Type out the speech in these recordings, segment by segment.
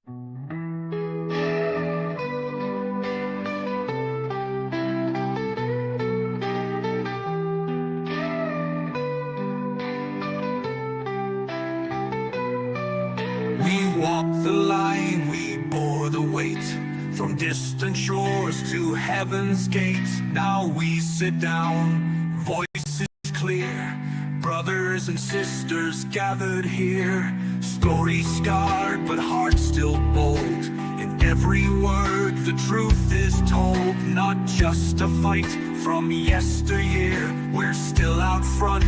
We walked the line, we bore the weight, from distant shores to heaven's gate. Now we sit down, voices clear, brothers and sisters gathered here. Stories scarred, but hearts still bold. In every word, the truth is told. Not just a fight from yesteryear, we're still out front,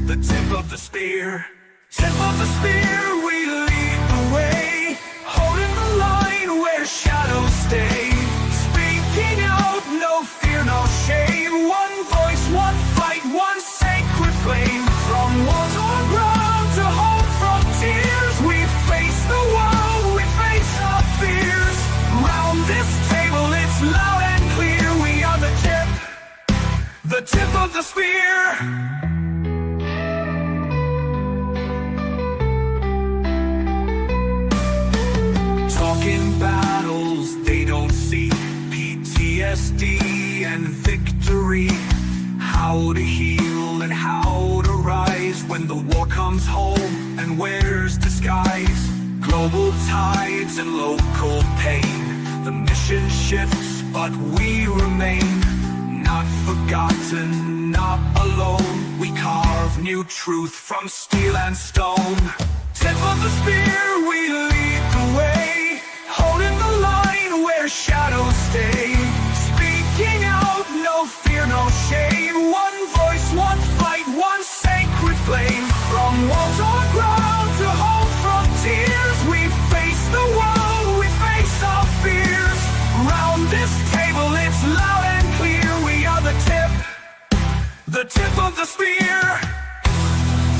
the tip of the spear. Tip of the spear, we lead the way, holding the line where shadows stay. Speaking out, no fear, no shame. One voice, one fight, one sacred flame. From war-torn ground to home frontiers, we face the world, we face our fears. Round this table, it's loud and clear. We are the tip of the spear. Talking battles they don't see, PTSD and victory. How to heal and how to rise when the war comes home and wears disguise. Global tides and local pain, the mission shifts but we remain. Not forgotten, not alone, we carve new truth from steel and stone. Tip of the spear, we lead the way, holding the line where shadows stay. Speaking out, no fear, no shame. One voice, one fight, one sacred flame. From war-torn ground to home frontiers, we face the world, we face our fears. Round this table, it's loud and clear. We are the tip of the spear.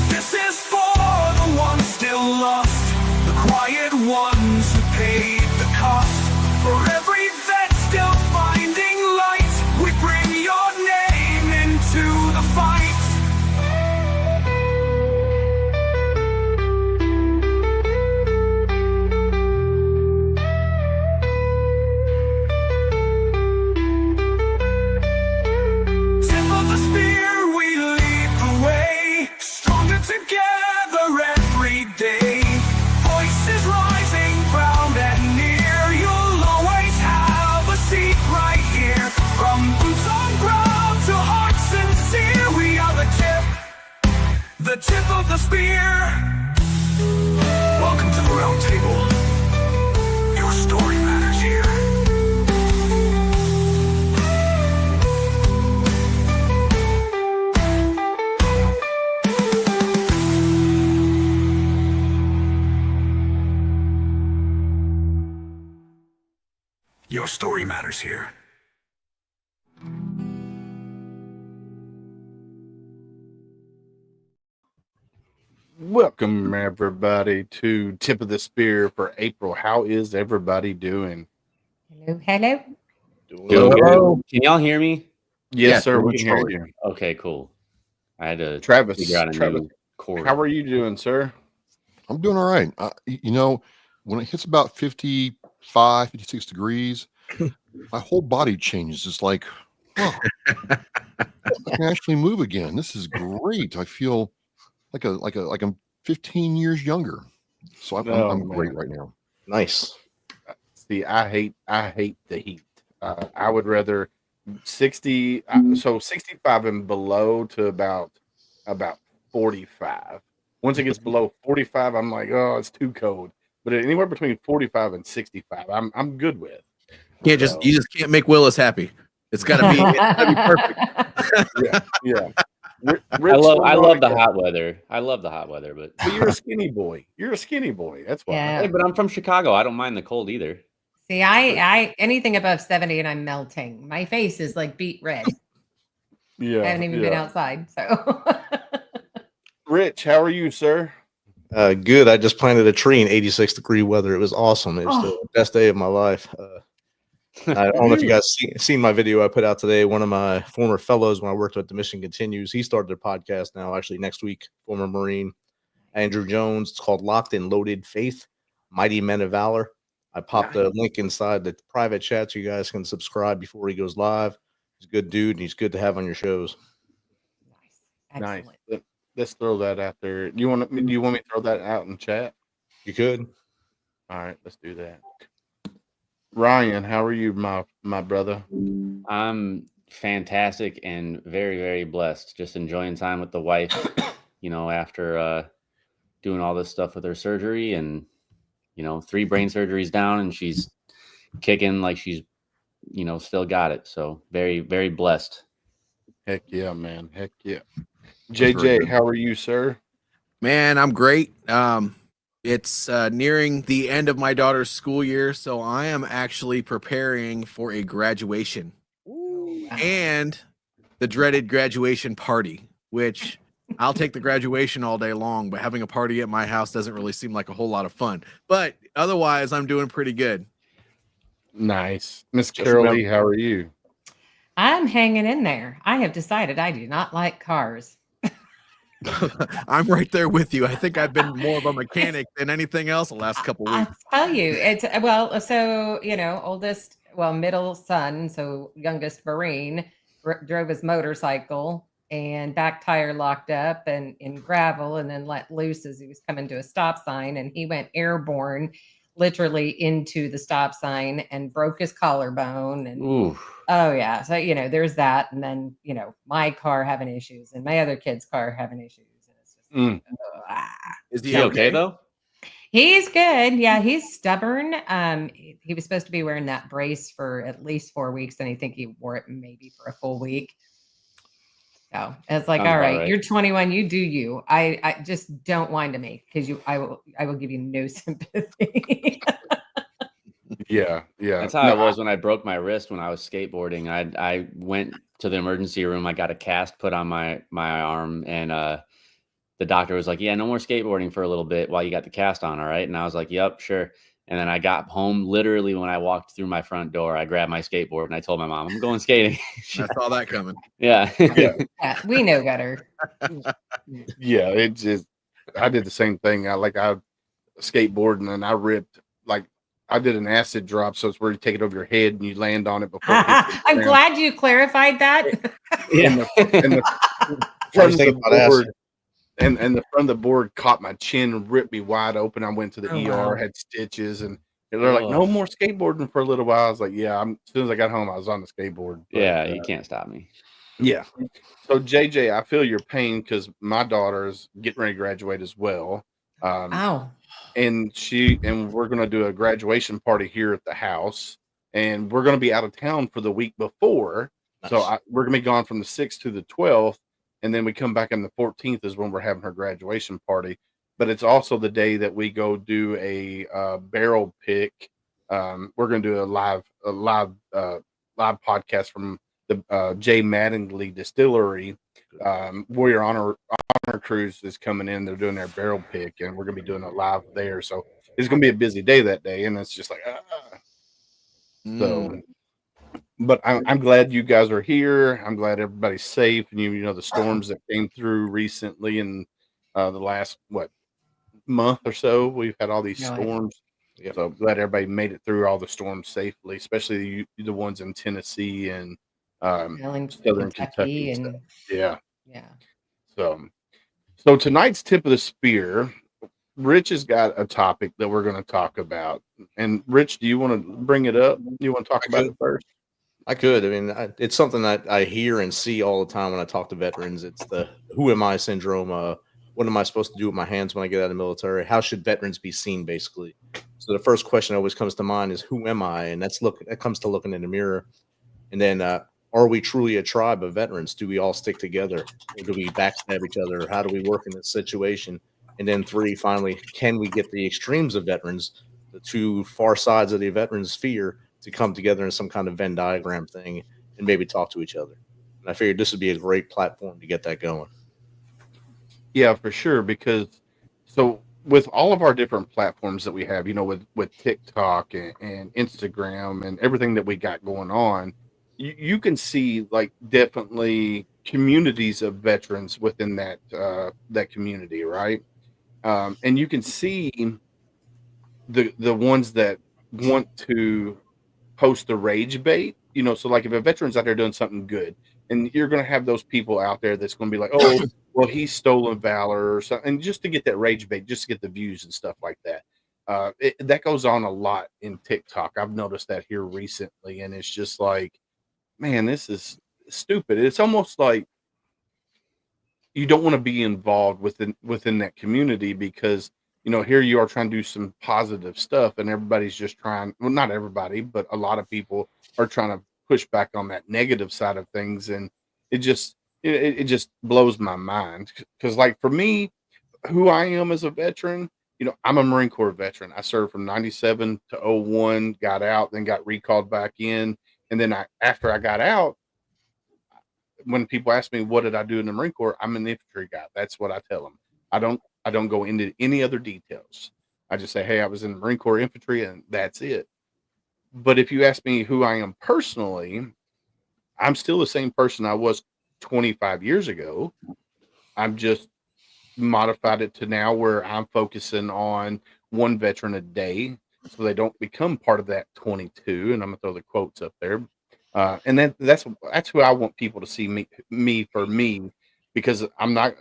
This is for the ones still lost, the quiet ones who paid the cost. For every vet still finding light, we bring your name into the fight. Tip of the spear, we lead the way, stronger together every day. Voices rising, proud and near. You'll always have a seat right here. From boots on ground to hearts sincere, we are the tip of the spear. Welcome to the round table. Your story matters here. Your story matters here. Welcome, everybody, to Tip of the Spear for April. How is everybody doing? Hello, hello. Doing Hello. good. Can y'all hear me? Yes, Yeah, sir. We doing can hear fine. you. Okay, cool. I had to Travis, figure out a new chord. how are you doing, sir? I'm doing all right. You know, when it hits about 55, 56 degrees, my whole body changes. It's like, oh, I can actually move again. This is great. I feel like I'm 15 years younger. So Oh, I'm great man. right now. Nice. See, I hate the heat. I would rather 60, so 65 and below to about 45. Once it gets below 45, I'm like, oh, it's too cold. But anywhere between 45 and 65, I'm good with. You just can't make Willis happy. It's gotta be perfect. Yeah. I love the hot weather. I love the hot weather, but you're a skinny boy. You're a skinny boy. That's why. Yeah. hey, but I'm from Chicago. I don't mind the cold either. See, I anything above 70 and I'm melting. My face is like beet red. Yeah. I haven't even been outside. So Rich, how are you, sir? Good. I just planted a tree in 86 degree weather. It was awesome. It was the best day of my life. I don't know if you guys seen my video I put out today. One of my former fellows when I worked at The Mission Continues, he started their podcast now, actually next week, former Marine, Andrew Jones. It's called Locked and Loaded Faith, Mighty Men of Valor. I popped a link inside the private chat so you guys can subscribe before he goes live. He's a good dude, and he's good to have on your shows. Nice. Nice. Excellent. Let's throw that out there. Do you want me to throw that out in chat? You could. All right, let's do that. Ryan, how are you, my brother? I'm fantastic and very, very blessed. Just enjoying time with the wife, after doing all this stuff with her surgery and, 3 brain surgeries down, and she's kicking like she's, still got it. So very, very blessed. Heck yeah, man. Heck yeah. very JJ, good. how are you, sir? Man, I'm great. It's nearing the end of my daughter's school year, so I am actually preparing for a graduation and the dreaded graduation party, which I'll take the graduation all day long, but having a party at my house doesn't really seem like a whole lot of fun. But otherwise, I'm doing pretty good. Nice. Miss Just Carol remember- Lee, how are you? I'm hanging in there. I have decided I do not like cars. I'm right there with you. I think I've been more of a mechanic than anything else the last couple I weeks. tell you, it's so middle son, so youngest Marine drove his motorcycle and back tire locked up and in gravel and then let loose as he was coming to a stop sign, and he went airborne literally into the stop sign and broke his collarbone. And Ooh. oh yeah, so there's that, and then my car having issues and my other kid's car having issues, and it's just Is Is he okay though? He's good. Yeah, he's stubborn. He was supposed to be wearing that brace for at least 4 weeks, and I think he wore it maybe for a full week. So it's like, Sounds all about right, right. you're 21, you do you. I just don't whine to me because I will give you no sympathy. Yeah. That's how I was when I broke my wrist when I was skateboarding. I went to the emergency room. I got a cast put on my arm, and the doctor was like, "Yeah, no more skateboarding for a little bit while you got the cast on, all right?" And I was like, "Yep, sure." And then I got home. Literally, when I walked through my front door, I grabbed my skateboard and I told my mom, "I'm going skating." I saw that coming. Yeah. Yeah. Yeah, we know better. Yeah, it just I did the same thing. I skateboarding and I ripped I did an acid drop, so it's where you take it over your head and you land on it before it hits the I'm ground. glad you clarified that. And the front First of thing the about acid. board and the front of the board caught my chin and ripped me wide open. I went to the Oh, ER, wow. had stitches, and they're like, "No more skateboarding for a little while." I was like, "Yeah." As soon as I got home, I was on the skateboard. But, Yeah, you can't stop me. yeah. So JJ, I feel your pain because my daughter's getting ready to graduate as well. Wow. And we're going to do a graduation party here at the house, and we're going to be out of town for the week before. So we're going to be gone from the 6th to the 12th, and then we come back on the 14th is when we're having her graduation party. But it's also the day that we go do a barrel pick. We're going to do a live podcast from the J. Mattingly Distillery. Warrior Honor Cruise is coming in. They're doing their barrel pick, and we're going to be doing it live there. So it's going to be a busy day that day, and it's just like so. But I'm glad you guys are here. I'm glad everybody's safe, and the storms that came through recently in the last month or so. We've had all these Really? storms. So glad everybody made it through all the storms safely, especially the ones in Tennessee and Southern Kentucky and and stuff. yeah. So tonight's tip of the spear, Rich has got a topic that we're going to talk about. And Rich, do you want to bring it up? You want to talk about it first? I could. I mean, it's something that I hear and see all the time when I talk to veterans. It's the "who am I" syndrome. What am I supposed to do with my hands when I get out of the military? How should veterans be seen, basically? So the first question that always comes to mind is, "Who am I?" And that comes to looking in the mirror. And then, are we truly a tribe of veterans? Do we all stick together? Or do we backstab each other? How do we work in this situation? And then 3, finally, can we get the extremes of veterans, the two far sides of the veterans sphere, to come together in some kind of Venn diagram thing and maybe talk to each other? And I figured this would be a great platform to get that going. Yeah, for sure. Because with all of our different platforms that we have, with TikTok and Instagram and everything that we got going on, you can see definitely communities of veterans within that community, right? And you can see the ones that want to post the rage bait, so like if a veteran's out there doing something good, and you're going to have those people out there that's going to be like, oh, well, he's stolen valor or something, and just to get that rage bait, just to get the views and stuff like that. That goes on a lot in TikTok. I've noticed that here recently, and it's just like, man, this is stupid. It's almost like you don't want to be involved within that community because here you are trying to do some positive stuff, and everybody's just trying. Well, not everybody, but a lot of people are trying to push back on that negative side of things, and it just blows my mind because, like, for me, who I am as a veteran, I'm a Marine Corps veteran. I served from 97 to 01, got out, then got recalled back in. And then after I got out, when people ask me, what did I do in the Marine Corps? I'm an infantry guy. That's what I tell them. I don't go into any other details. I just say, hey, I was in the Marine Corps infantry, and that's it. But if you ask me who I am personally, I'm still the same person I was 25 years ago. I'm just modified it to now where I'm focusing on one veteran a day so they don't become part of that 22. And I'm gonna throw the quotes up there. And that's who I want people to see me for me, because I'm not,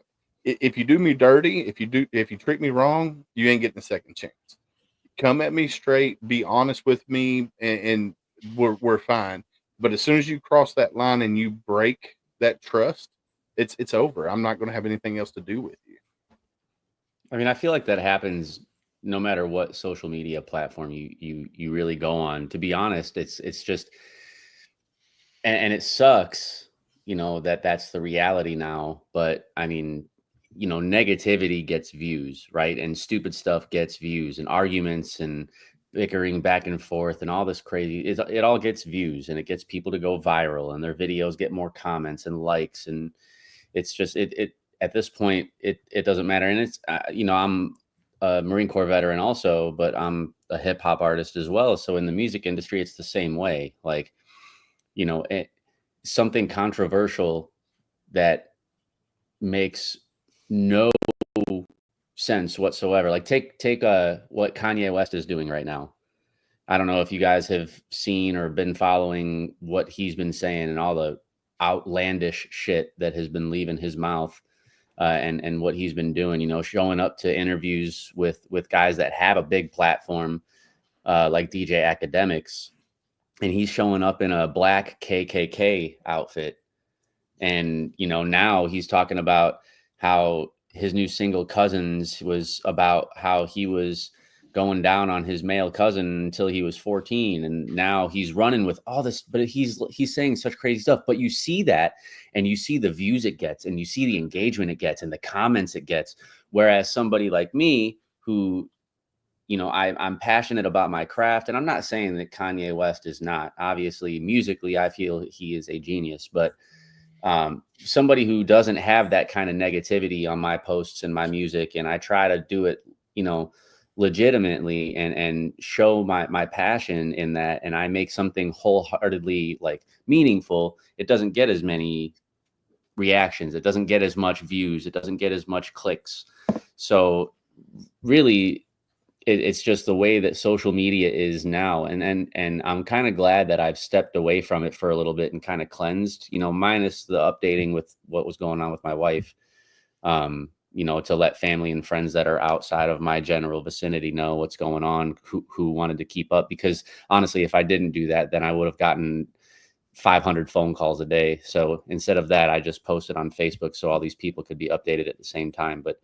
if you do me dirty, if you treat me wrong, you ain't getting a second chance. Come at me straight, be honest with me, and we're fine. But as soon as you cross that line and you break that trust, it's over. I'm not going to have anything else to do with you. I mean, I feel like that happens no matter what social media platform you really go on. To be honest, it's just, and it sucks, that's the reality now. But I mean, negativity gets views, right? And stupid stuff gets views, and arguments and bickering back and forth and all this crazy, it all gets views, and it gets people to go viral, and their videos get more comments and likes, and it's just it at this point it doesn't matter. And it's I'm a Marine Corps veteran also, but I'm a hip hop artist as well. So in the music industry, it's the same way. Like, something controversial that makes no sense whatsoever. Like take what Kanye West is doing right now. I don't know if you guys have seen or been following what he's been saying and all the outlandish shit that has been leaving his mouth, and what he's been doing, showing up to interviews with guys that have a big platform, like DJ Academics, and he's showing up in a black KKK outfit. And, now he's talking about how his new single Cousins was about how he was going down on his male cousin until he was 14. And now he's running with all this, but he's saying such crazy stuff. But you see that, and you see the views it gets, and you see the engagement it gets, and the comments it gets. Whereas somebody like me, who, I'm passionate about my craft, and I'm not saying that Kanye West is not. Obviously, musically, I feel he is a genius, but somebody who doesn't have that kind of negativity on my posts and my music, and I try to do it, legitimately and show my passion in that, and I make something wholeheartedly like meaningful, it doesn't get as many reactions, it doesn't get as much views, it doesn't get as much clicks. So really, it's just the way that social media is now, and I'm kind of glad that I've stepped away from it for a little bit and kind of cleansed, minus the updating with what was going on with my wife, to let family and friends that are outside of my general vicinity know what's going on, who wanted to keep up. Because honestly, if I didn't do that, then I would have gotten 500 phone calls a day. So instead of that, I just posted on Facebook so all these people could be updated at the same time. But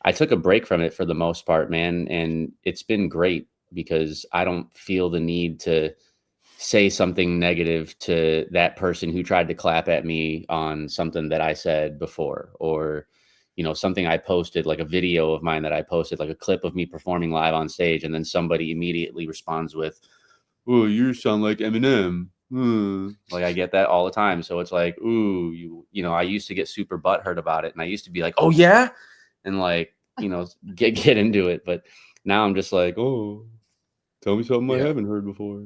I took a break from it for the most part, man. And it's been great because I don't feel the need to say something negative to that person who tried to clap at me on something that I said before, or, something I posted, like a video of mine that I posted, like a clip of me performing live on stage. And then somebody immediately responds with, "Oh, you sound like Eminem." Like, I get that all the time. So it's like, ooh, I used to get super butthurt about it. And I used to be like, "Oh yeah." And like, get into it. But now I'm just like, "Oh, tell me something I haven't heard before."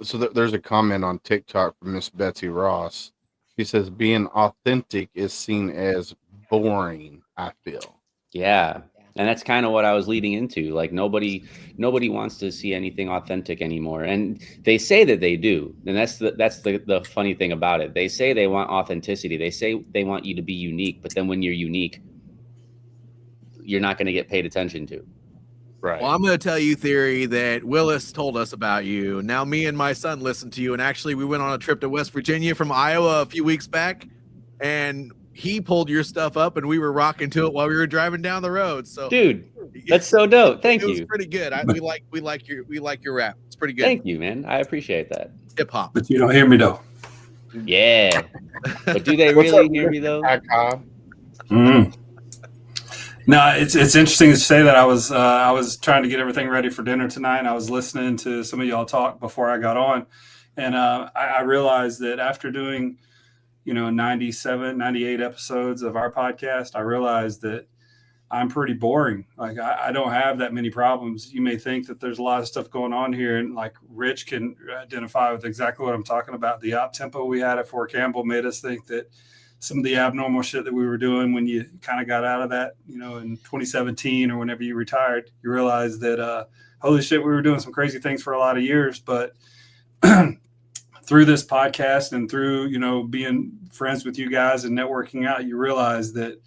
So there's a comment on TikTok from Miss Betsy Ross. She says, being authentic is seen as boring, I feel. Yeah. And that's kind of what I was leading into. Like nobody wants to see anything authentic anymore. And they say that they do. And that's the funny thing about it. They say they want authenticity. They say they want you to be unique, but then when you're unique, you're not going to get paid attention to. Right. Well, I'm going to tell you, Theory, that Willis told us about you. Now me and my son listened to you, and actually we went on a trip to West Virginia from Iowa a few weeks back, and he pulled your stuff up, and we were rocking to it while we were driving down the road. So, Dude, that's so dope. Thank it was you. pretty good. We like your rap. It's pretty good. Thank you, man. I appreciate that. Hip hop. But you don't hear me though. Yeah. But do they What's really up, hear me though? Mm. No, it's interesting to say that. I was trying to get everything ready for dinner tonight, and I was listening to some of y'all talk before I got on, and I realized that after doing 97, 98 episodes of our podcast, I realized that I'm pretty boring. Like I don't have that many problems. You may think that there's a lot of stuff going on here, and like Rich can identify with exactly what I'm talking about. The op tempo we had at Fort Campbell made us think that some of the abnormal shit that we were doing when you kind of got out of that, in 2017 or whenever you retired, you realized that, holy shit, we were doing some crazy things for a lot of years. But through this podcast and through, being friends with you guys and networking out, you realize that,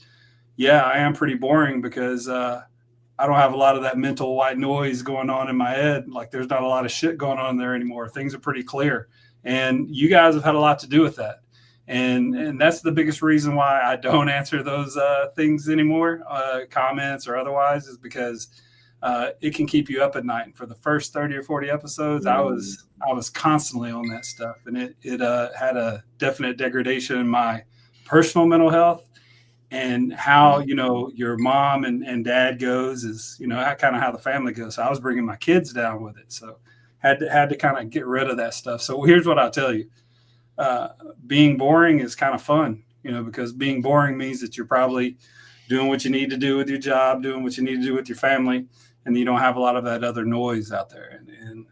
yeah, I am pretty boring because I don't have a lot of that mental white noise going on in my head. Like there's not a lot of shit going on there anymore. Things are pretty clear. And you guys have had a lot to do with that. And that's the biggest reason why I don't answer those things anymore, comments or otherwise, is because it can keep you up at night. And for the first 30 or 40 episodes, I was constantly on that stuff, and it had a definite degradation in my personal mental health, and how your mom and dad goes is kind of how the family goes. So I was bringing my kids down with it, so had to kind of get rid of that stuff. So here's what I'll tell you. Being boring is kind of fun, because being boring means that you're probably doing what you need to do with your job, doing what you need to do with your family, and you don't have a lot of that other noise out there. And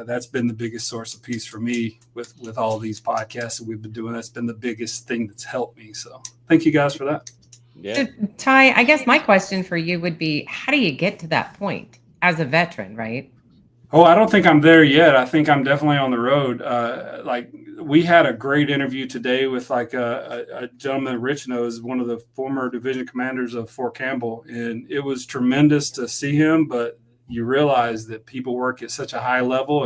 that's been the biggest source of peace for me with all these podcasts that we've been doing. That's been the biggest thing that's helped me. So thank you guys for that. Yeah. So, Ty, I guess my question for you would be, how do you get to that point as a veteran, right? Oh, I don't think I'm there yet. I think I'm definitely on the road. Like we had a great interview today with like a gentleman Rich knows, one of the former division commanders of Fort Campbell. And it was tremendous to see him, but you realize that people work at such a high level,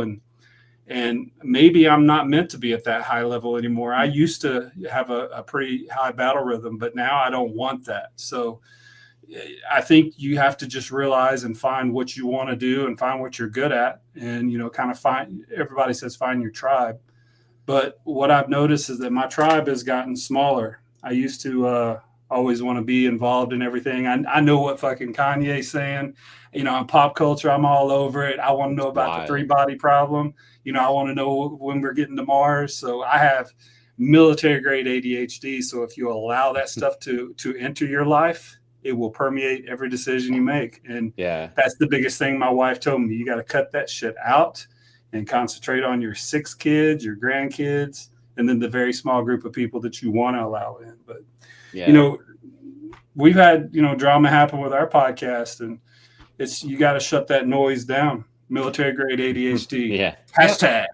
and maybe I'm not meant to be at that high level anymore. I used to have a pretty high battle rhythm, but now I don't want that. So I think you have to just realize and find what you want to do and find what you're good at, and kind of find, everybody says find your tribe, but what I've noticed is that my tribe has gotten smaller. I used to always want to be involved in everything. I know what fucking Kanye's saying, in pop culture, I'm all over it. I want to know about the 3-body problem. I want to know when we're getting to Mars. So I have military grade ADHD. So if you allow that stuff to enter your life, it will permeate every decision you make. And that's the biggest thing my wife told me. You got to cut that shit out and concentrate on your 6 kids, your grandkids, and then the very small group of people that you want to allow in. But, we've had, drama happen with our podcast, and you got to shut that noise down. Military grade ADHD. Yeah. Hashtag.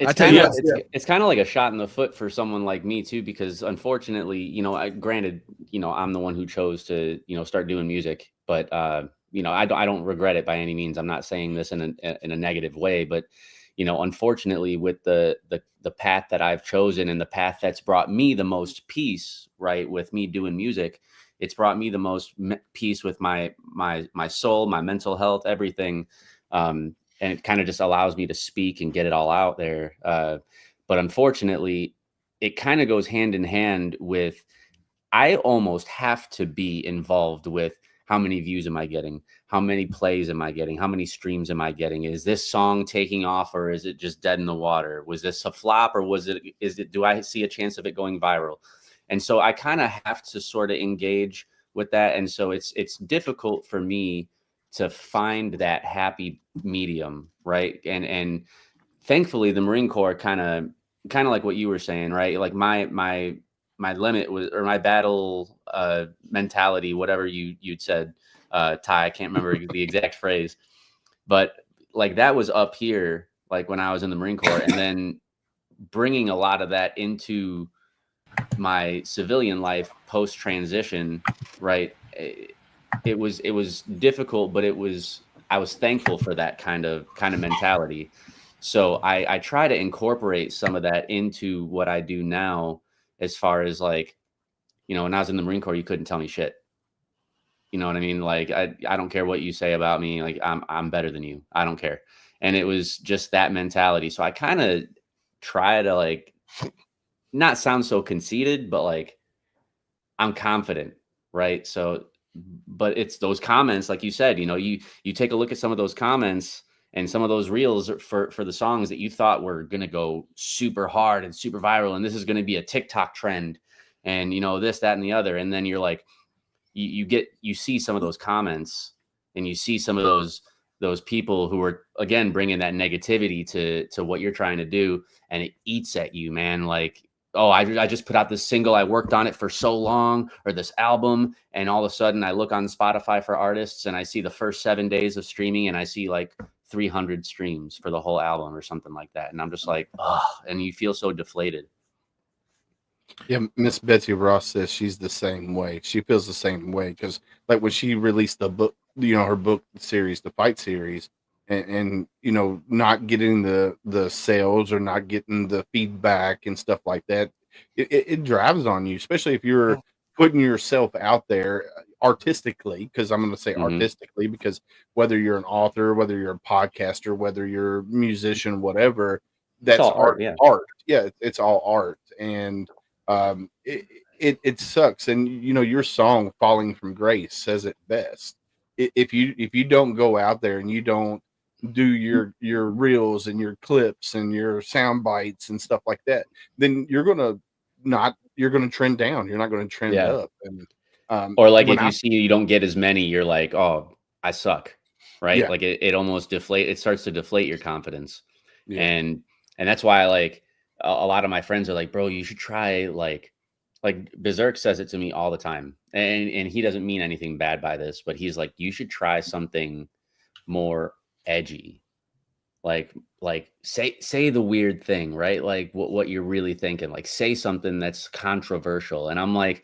It's kind of like a shot in the foot for someone like me too, because unfortunately, granted, I'm the one who chose to, start doing music, but I don't regret it by any means. I'm not saying this in a negative way, but unfortunately, with the path that I've chosen and the path that's brought me the most peace, right, with me doing music, it's brought me the most peace with my soul, my mental health, everything. And it kind of just allows me to speak and get it all out there. But unfortunately, it kind of goes hand in hand with, I almost have to be involved with how many views am I getting? How many plays am I getting? How many streams am I getting? Is this song taking off, or is it just dead in the water? Was this a flop, or do I see a chance of it going viral? And so I kind of have to sort of engage with that. And so it's difficult for me to find that happy medium, right? And thankfully the Marine Corps kind of like what you were saying, right? Like my limit was, or my battle mentality, whatever you'd said, Ty, I can't remember the exact phrase, but like that was up here, like when I was in the Marine Corps, and then bringing a lot of that into my civilian life post transition, right? It was difficult, but I was thankful for that kind of mentality. So I try to incorporate some of that into what I do now, as far as like, you know, when I was in the Marine Corps, you couldn't tell me shit. You know what I mean? Like, I don't care what you say about me. Like, I'm better than you. I don't care. And it was just that mentality. So I kind of try to like not sound so conceited, but like I'm confident, right? So, but it's those comments, like you said, you know, you take a look at some of those comments and some of those reels for the songs that you thought were going to go super hard and super viral, and this is going to be a TikTok trend, and you know, this, that, and the other. And then you're like, you see some of those comments, and you see some of those people who are, again, bringing that negativity to what you're trying to do, and it eats at you, man. Like, oh, I just put out this single, I worked on it for so long, or this album, and all of a sudden I look on Spotify for artists and I see the first 7 days of streaming and I see like 300 streams for the whole album or something like that. And I'm just like, oh, and you feel so deflated. Yeah, Miss Betsy Ross says she's the same way. She feels the same way because, like, when she released the book, you know, her book series, the Fight series, and you know, not getting the sales or not getting the feedback and stuff like that, it drives on you, especially if you're putting yourself out there artistically. Because I'm going to say artistically, because whether you're an author, whether you're a podcaster, whether you're a musician, whatever, that's all art. yeah. Art, yeah, it's all art, and it sucks. And you know, your song "Falling from Grace" says it best. If you don't go out there and you don't do your reels and your clips and your sound bites and stuff like that, then you're gonna trend down. You're not going to trend up. And or like if you see you don't get as many, you're like, oh, I suck, right? Yeah. Like it almost it starts to deflate your confidence. Yeah. And that's why, like, a lot of my friends are like, bro, you should try, like Berserk says it to me all the time, and he doesn't mean anything bad by this, but he's like, you should try something more edgy, like say the weird thing, right? Like what you're really thinking, like say something that's controversial. And I'm like,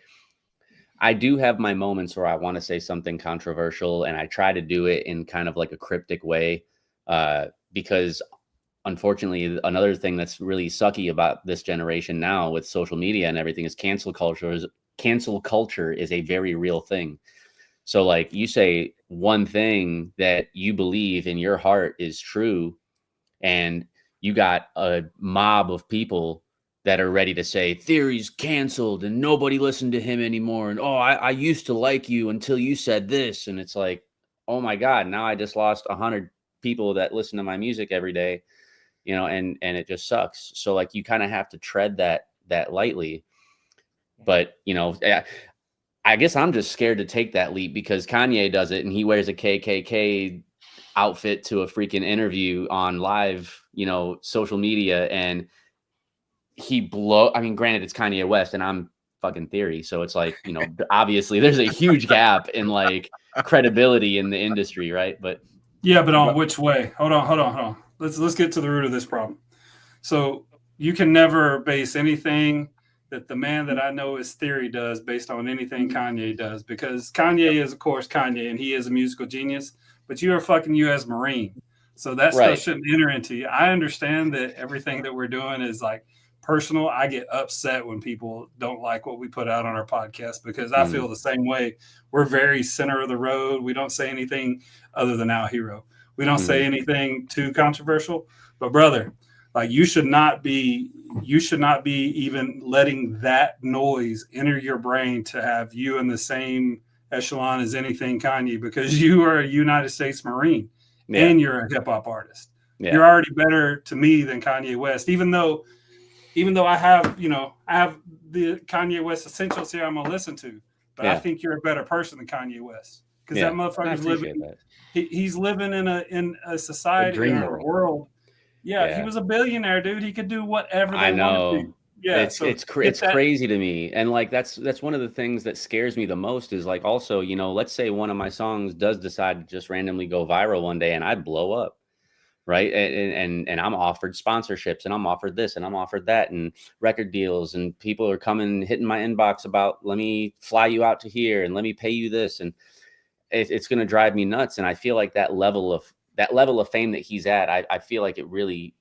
I do have my moments where I want to say something controversial, and I try to do it in kind of like a cryptic way, because unfortunately, another thing that's really sucky about this generation now with social media and everything is cancel culture is a very real thing. So like, you say one thing that you believe in your heart is true, and you got a mob of people that are ready to say Theory's canceled and nobody listened to him anymore. And, oh, I used to like you until you said this. And it's like, oh my God, now I just lost 100 people that listen to my music every day, you know, and it just sucks. So like, you kind of have to tread that lightly. But, you know, I guess I'm just scared to take that leap because Kanye does it and he wears a KKK outfit to a freaking interview on live, you know, social media, and I mean, granted, it's Kanye West and I'm fucking Theory. So it's like, you know, obviously there's a huge gap in like credibility in the industry. Right. But yeah, but on which way? Hold on. Let's get to the root of this problem. So you can never base anything that the man that I know as Theory does based on anything Kanye does, because Kanye is, of course, Kanye, and he is a musical genius, but you're a fucking U.S. Marine. So that stuff shouldn't enter into you. I understand that everything that we're doing is like personal. I get upset when people don't like what we put out on our podcast because I feel the same way. We're very center of the road. We don't say anything other than Our Hero. We don't say anything too controversial. But brother, like you should not be even letting that noise enter your brain to have you in the same echelon as anything Kanye, because you are a United States Marine and you're a hip hop artist. Yeah. You're already better to me than Kanye West, even though I have the Kanye West essentials here I'm gonna listen to, but I think you're a better person than Kanye West, because that motherfucker's living. He's living in a society, in a world. Yeah, he was a billionaire, dude. He could do whatever they wanted to. Yeah, it's so it's get it's that. crazy to me, and like that's one of the things that scares me the most is like also, you know, let's say one of my songs does decide to just randomly go viral one day and I blow up, right? And I'm offered sponsorships and I'm offered this and I'm offered that and record deals, and people are coming hitting my inbox about, let me fly you out to here and let me pay you this, and it's going to drive me nuts. And I feel like that level of fame that he's at, I feel like it really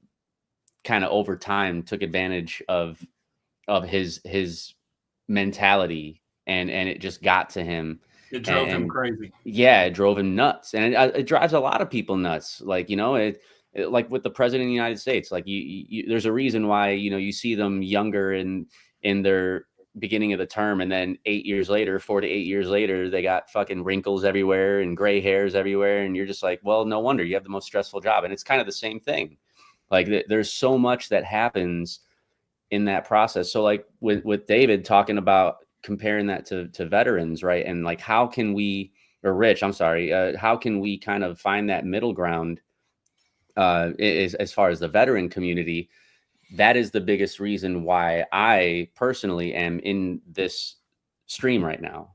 kind of over time took advantage of his mentality, and it just got to him. It drove him And crazy. yeah, it drove him nuts, and it drives a lot of people nuts. Like, you know, it like with the president of the United States, like you there's a reason why, you know, you see them younger in their beginning of the term, and then 4 to 8 years later, they got fucking wrinkles everywhere and gray hairs everywhere, and you're just like, well, no wonder you have the most stressful job. And it's kind of the same thing. Like there's so much that happens in that process. So like with David talking about comparing that to veterans, right? And like, how can we, or Rich, I'm sorry, how can we kind of find that middle ground as far as the veteran community? That is the biggest reason why I personally am in this stream right now,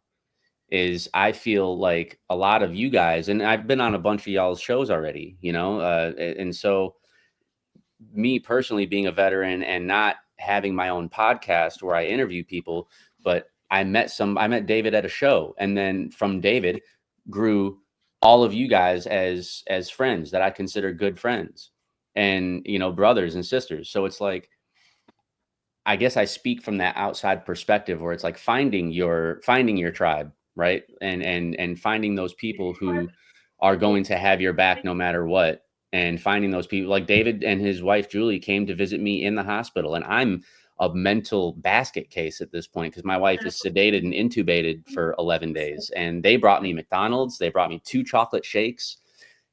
is I feel like a lot of you guys, and I've been on a bunch of y'all's shows already, you know, and so me personally being a veteran and not having my own podcast where I interview people, but I met David at a show, and then from David grew all of you guys as friends that I consider good friends, and, you know, brothers and sisters. So it's like, I guess I speak from that outside perspective where it's like finding your tribe, right? And finding those people who are going to have your back no matter what. And finding those people like David and his wife, Julie, came to visit me in the hospital. And I'm a mental basket case at this point because my wife is sedated and intubated for 11 days. And they brought me McDonald's. They brought me 2 chocolate shakes.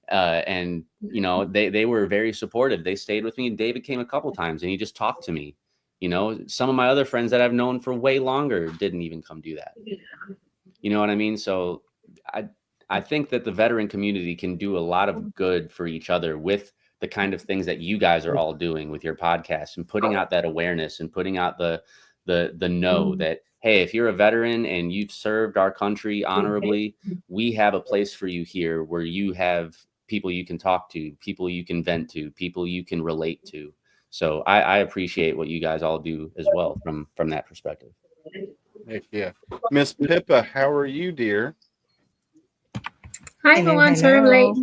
And, you know, they were very supportive. They stayed with me. And David came a couple times and he just talked to me. You know, some of my other friends that I've known for way longer didn't even come do that. You know what I mean? So I think that the veteran community can do a lot of good for each other with the kind of things that you guys are all doing with your podcast and putting out that awareness and putting out the know that, hey, if you're a veteran and you've served our country honorably, we have a place for you here where you have people you can talk to, people you can vent to, people you can relate to. So I appreciate what you guys all do as well from that perspective. Heck yeah. Miss Pippa, how are you, dear? Hi everyone, sorry I'm late.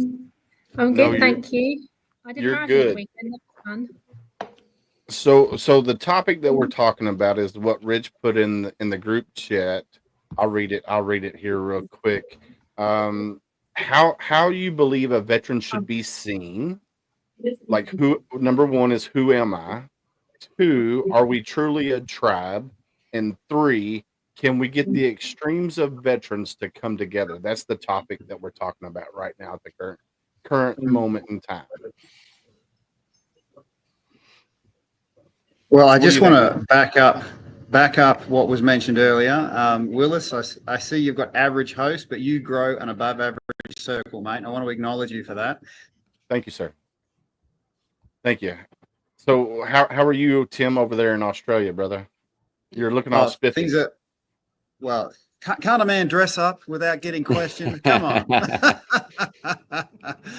I'm No, good, thank you. I did you're marathon the good. weekend. That was fun. So the topic that we're talking about is what Rich put in the group chat. I'll read it here real quick. How you believe a veteran should be seen? Like, who? Number 1 is, who am I? 2, are we truly a tribe? And 3, can we get the extremes of veterans to come together? That's the topic that we're talking about right now at the current moment in time. Well, I What do just you want think? to back up what was mentioned earlier. Willis, I see you've got average host, but you grow an above average circle, mate. I want to acknowledge you for that. Thank you, sir. Thank you. So how are you, Tim, over there in Australia, brother? You're looking all spiffy. Things are, well, can't a man dress up without getting questioned? Come on.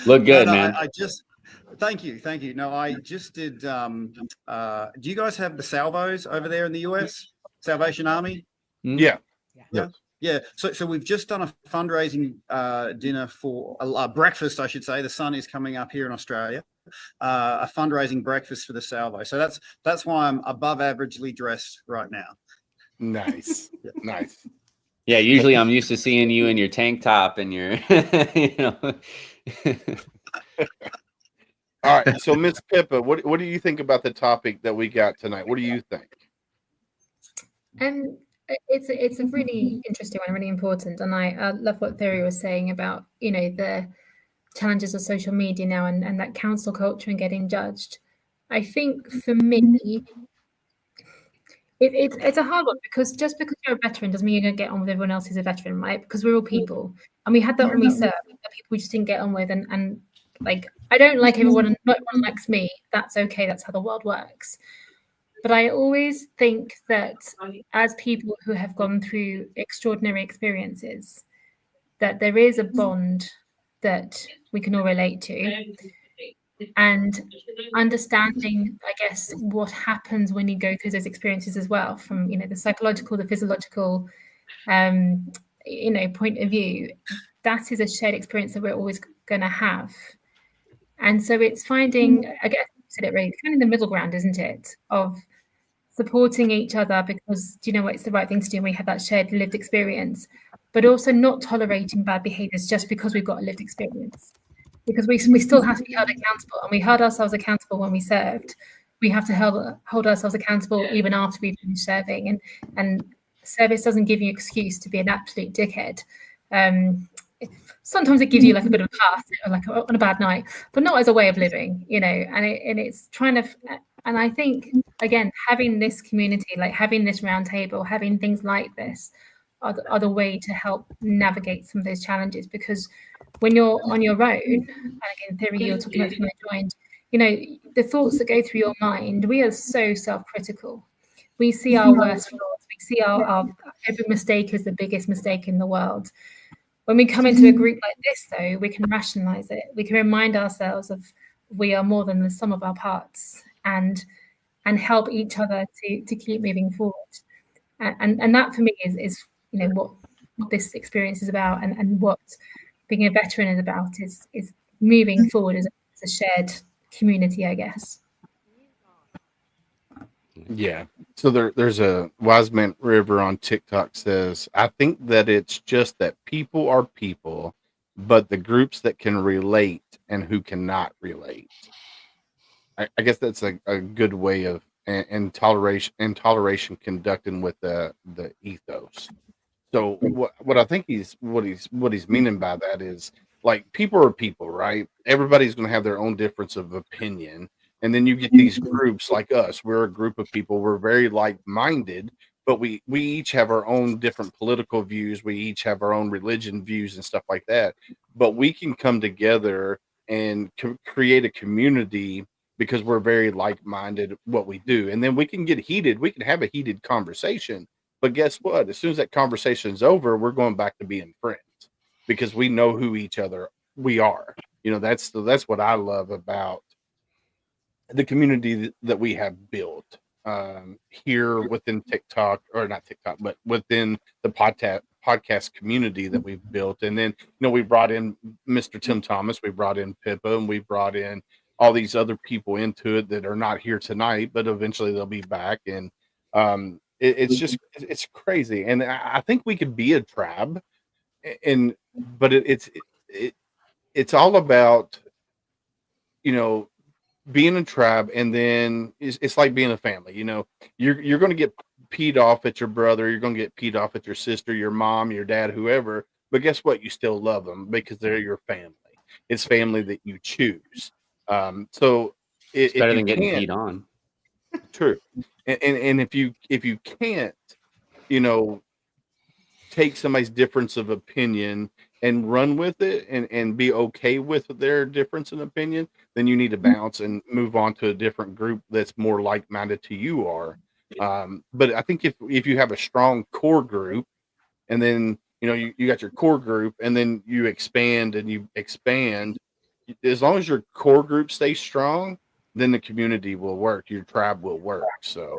Look good, man. I just, thank you. No, I just did. Do you guys have the Salvos over there in the US? Salvation Army? Yeah. Yeah. So we've just done a fundraising dinner for a breakfast, I should say. The sun is coming up here in Australia. A fundraising breakfast for the Salvo. So that's why I'm above averagely dressed right now. Nice. Nice. Yeah, usually I'm used to seeing you in your tank top and your, you know. All right. So, Miss Pippa, what do you think about the topic that we got tonight? What do you think? It's a really interesting one, really important, and I love what Theory was saying about, you know, the challenges of social media now and that council culture and getting judged. I think for me, it's a hard one, because just because you're a veteran doesn't mean you're going to get on with everyone else who's a veteran, right? Because we're all people, and we had that when we served. People we just didn't get on with, and like, I don't like everyone, and not everyone likes me. That's okay. That's how the world works. But I always think that as people who have gone through extraordinary experiences, that there is a bond that we can all relate to. And understanding, I guess, what happens when you go through those experiences as well, from, you know, the psychological, the physiological, you know, point of view, that is a shared experience that we're always going to have. And so it's finding, I guess, you said it really, finding the middle ground, isn't it, of supporting each other because, do you know what, it's the right thing to do, and we have that shared lived experience, but also not tolerating bad behaviors just because we've got a lived experience. Because we still have to be held accountable, and we held ourselves accountable when we served. We have to hold ourselves accountable even after we've finished serving. And service doesn't give you an excuse to be an absolute dickhead. Sometimes it gives you like a bit of a pass, or like on a bad night, but not as a way of living, you know. And it's trying to. And I think, again, having this community, like having this round table, having things like this, are the way to help navigate some of those challenges. Because when you're on your own, and again, theory, you're talking about when I joined, you know, the thoughts that go through your mind, we are so self-critical. We see our worst flaws. We see our every mistake as the biggest mistake in the world. When we come into a group like this, though, we can rationalize it. We can remind ourselves of we are more than the sum of our parts, and help each other to keep moving forward. And that for me is you know what this experience is about, and what being a veteran is about, is moving forward as a shared community, I guess. Yeah. So there's a Wiseman River on TikTok says, I think that it's just that people are people, but the groups that can relate and who cannot relate. I guess that's a good way of and toleration conducting with the ethos. So what I think he's meaning by that is, like, people are people, right? Everybody's going to have their own difference of opinion, and then you get these groups like us. We're a group of people. We're very like-minded, but we each have our own different political views. We each have our own religion views and stuff like that. But we can come together and create a community because we're very like-minded what we do. And then we can get heated. We can have a heated conversation. But guess what? As soon as that conversation is over, we're going back to being friends because we know who each other we are. You know, that's what I love about the community that we have built here within TikTok, or not TikTok, but within the podcast community that we've built. And then, you know, we brought in Mr. Tim Thomas, we brought in Pippa, and we brought in all these other people into it that are not here tonight, but eventually they'll be back. And it's crazy. And I think we could be a tribe, but it's all about, you know, being a tribe. And then it's like being a family. You know, you're going to get peed off at your brother, you're going to get peed off at your sister, your mom, your dad, whoever, but guess what? You still love them because they're your family. It's family that you choose. So it's better than getting peed on. True. And if you can't, you know, take somebody's difference of opinion and run with it and be okay with their difference in opinion, then you need to bounce and move on to a different group that's more like-minded to you are. But I think if you have a strong core group, and then, you know, you got your core group, and then you expand, as long as your core group stays strong, then the community will work, your tribe will work. So,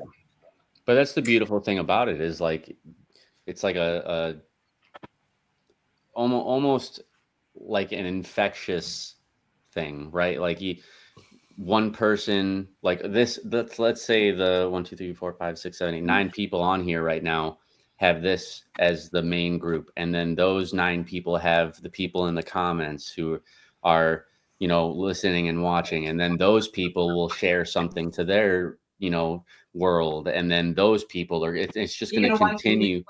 but that's the beautiful thing about it, is like, it's like a almost like an infectious thing, right? Like one person like this, let's say the 1, 2, 3, 4, 5, 6, 7, 8, 9 people on here right now have this as the main group. And then those 9 people have the people in the comments who are, you know, listening and watching. And then those people will share something to their, you know, world. And then those people are, it's just going to continue.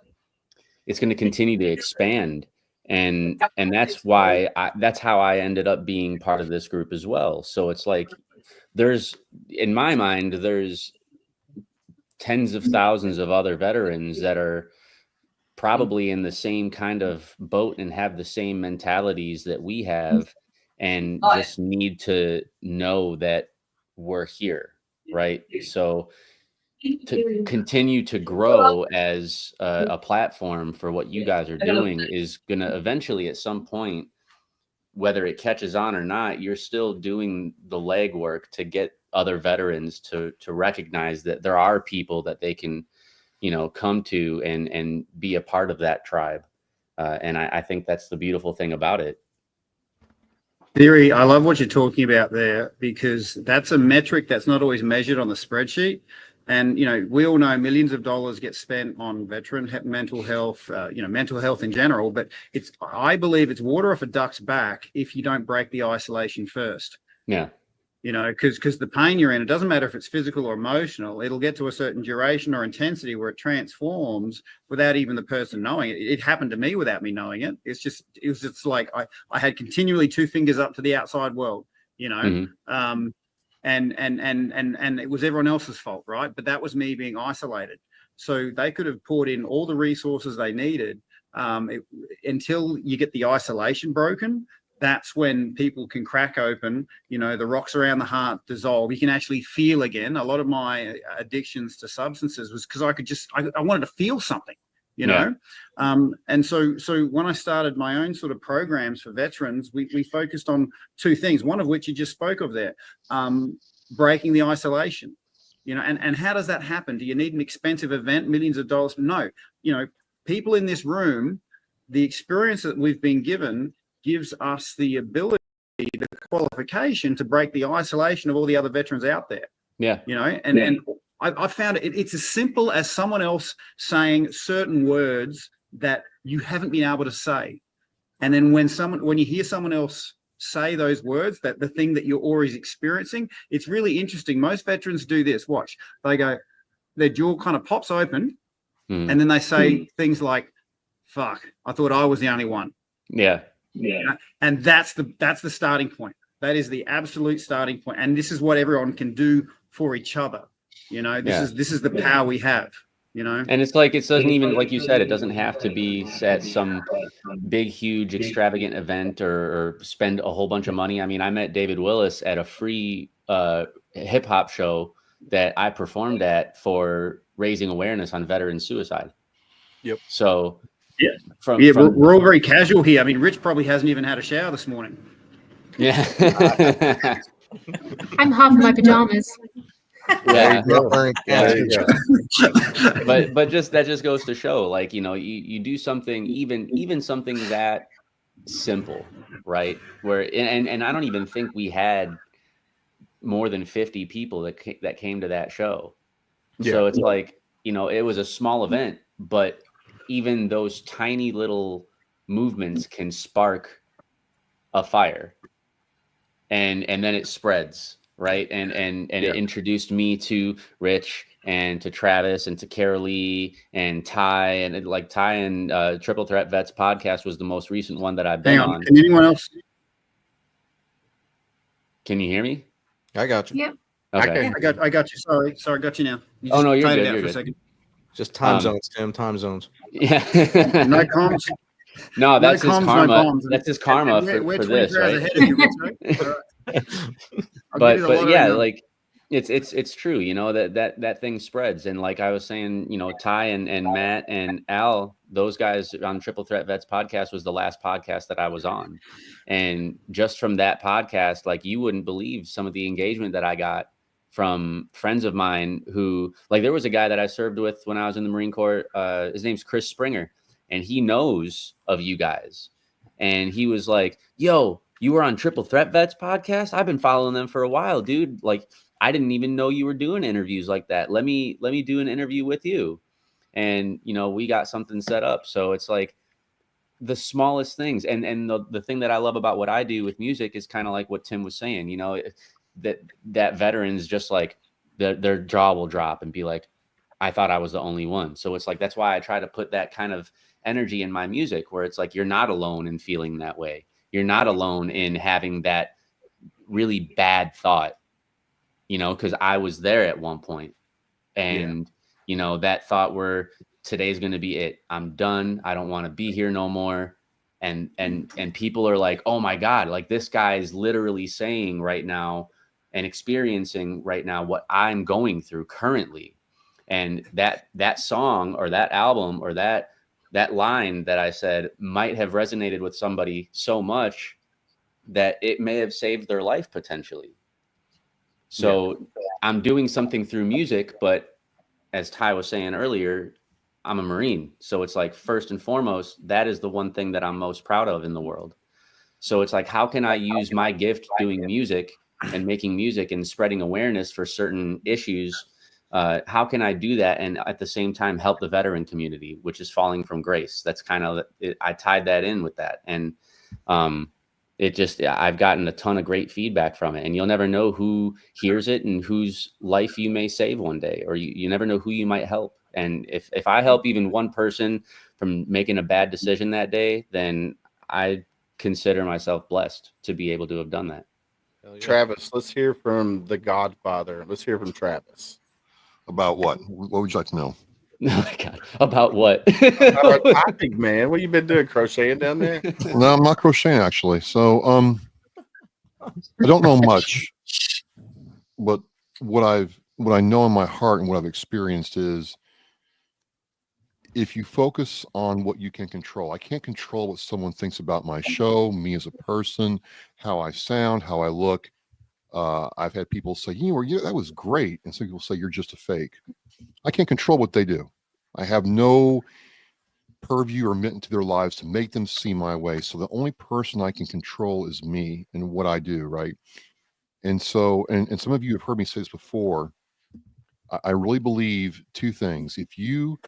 It's going to continue to expand. And that's why that's how I ended up being part of this group as well. So it's like, in my mind, there's tens of thousands of other veterans that are probably in the same kind of boat and have the same mentalities that we have, and just need to know that we're here. Right. So to continue to grow as a platform for what you guys are doing is going to eventually, at some point, whether it catches on or not, you're still doing the legwork to get other veterans to recognize that there are people that they can, come to and be a part of that tribe. And I think that's the beautiful thing about it. Theory, I love what you're talking about there, because that's a metric that's not always measured on the spreadsheet. And, we all know millions of dollars get spent on veteran mental health, mental health in general, but I believe it's water off a duck's back if you don't break the isolation first. Yeah. Because the pain you're in, it doesn't matter if it's physical or emotional, it'll get to a certain duration or intensity where it transforms without even the person knowing it. It happened to me without me knowing it. It was just like I had continually 2 fingers up to the outside world, Mm-hmm. And it was everyone else's fault, right? But that was me being isolated. So they could have poured in all the resources they needed until you get the isolation broken. That's when people can crack open, the rocks around the heart dissolve. You can actually feel again. A lot of my addictions to substances was because I wanted to feel something, And so when I started my own sort of programs for veterans, we focused on 2 things, one of which you just spoke of there, breaking the isolation, and how does that happen? Do you need an expensive event, millions of dollars? No, people in this room, the experience that we've been given gives us the ability, the qualification to break the isolation of all the other veterans out there. Yeah. And I found it's as simple as someone else saying certain words that you haven't been able to say. And then when you hear someone else say those words, that the thing that you're always experiencing, it's really interesting. Most veterans do this. Watch. They go, their jaw kind of pops open, and then they say things like, fuck, I thought I was the only one. Yeah. Yeah. And that's the starting point. That is the absolute starting point. And this is what everyone can do for each other. This is the power we have, And it's like, it doesn't even, like you said, it doesn't have to be at some big, huge, extravagant event or spend a whole bunch of money. I mean, I met David Willis at a free hip hop show that I performed at for raising awareness on veteran suicide. Yep. So yeah, from we're all very casual here. I mean, Rich probably hasn't even had a shower this morning. Yeah. I'm half in my pajamas. Yeah. Yeah. But just that just goes to show, like, you do something, even something that simple, right? Where and I don't even think we had more than 50 people that came to that show. Yeah. So it's like, it was a small event, but even those tiny little movements can spark a fire, and then it spreads, right? And it introduced me to Rich and to Travis and to Carolee and Ty, and Ty and Triple Threat Vets podcast was the most recent one that I've been on. Can anyone else? Can you hear me? I got you. Yep. Okay. I got you. Sorry, I got you now. You Oh, no, just you're faded good, out you're for a good. second. Just time zones, Tim. Time zones. Yeah. No comms. No, that's his comms, no karma. bombs. That's his karma We're for 24 this, hours right? ahead of you, Rich, right? All right. I'll But give you the lottery yeah, number. like it's true, that thing spreads. And like I was saying, Ty and Matt and Al, those guys on Triple Threat Vets podcast was the last podcast that I was on. And just from that podcast, like, you wouldn't believe some of the engagement that I got from friends of mine who, like, there was a guy that I served with when I was in the Marine Corps. His name's Chris Springer, and he knows of you guys. And he was like, yo, you were on Triple Threat Vets podcast? I've been following them for a while, dude. Like, I didn't even know you were doing interviews like that. Let me do an interview with you. And, we got something set up. So it's like the smallest things. And the thing that I love about what I do with music is kind of like what Tim was saying, that veterans just like their jaw will drop and be like, I thought I was the only one. So it's like, that's why I try to put that kind of energy in my music, where it's like, you're not alone in feeling that way. You're not alone in having that really bad thought, because I was there at one point. And, that thought where today's going to be it. I'm done. I don't want to be here no more. And people are like, oh my God, like, this guy is literally saying right now and experiencing right now what I'm going through currently. And that song or that album or that line that I said might have resonated with somebody so much that it may have saved their life potentially. So I'm doing something through music, but as Ty was saying earlier, I'm a Marine. So it's like, first and foremost, that is the one thing that I'm most proud of in the world. So it's like, how can I use my gift doing music and making music and spreading awareness for certain issues? How can I do that and at the same time help the veteran community, which is falling from grace? That's kind of it. I tied that in with that. And I've gotten a ton of great feedback from it, and you'll never know who hears it and whose life you may save one day, or you never know who you might help. And if I help even one person from making a bad decision that day, then I consider myself blessed to be able to have done that. Travis, let's hear from the Godfather. Let's hear from Travis. About what? What would you like to know? Oh my God. About what? Our topic, man. What you been doing? Crocheting down there? No, I'm not crocheting actually. So I don't know much, but what I know in my heart and what I've experienced is, if you focus on what you can control, I can't control what someone thinks about my show, me as a person, how I sound, how I look. I've had people say, that was great. And some people say, you're just a fake. I can't control what they do. I have no purview or admittance to their lives to make them see my way. So the only person I can control is me and what I do, right? And so, and some of you have heard me say this before, I really believe two things. If you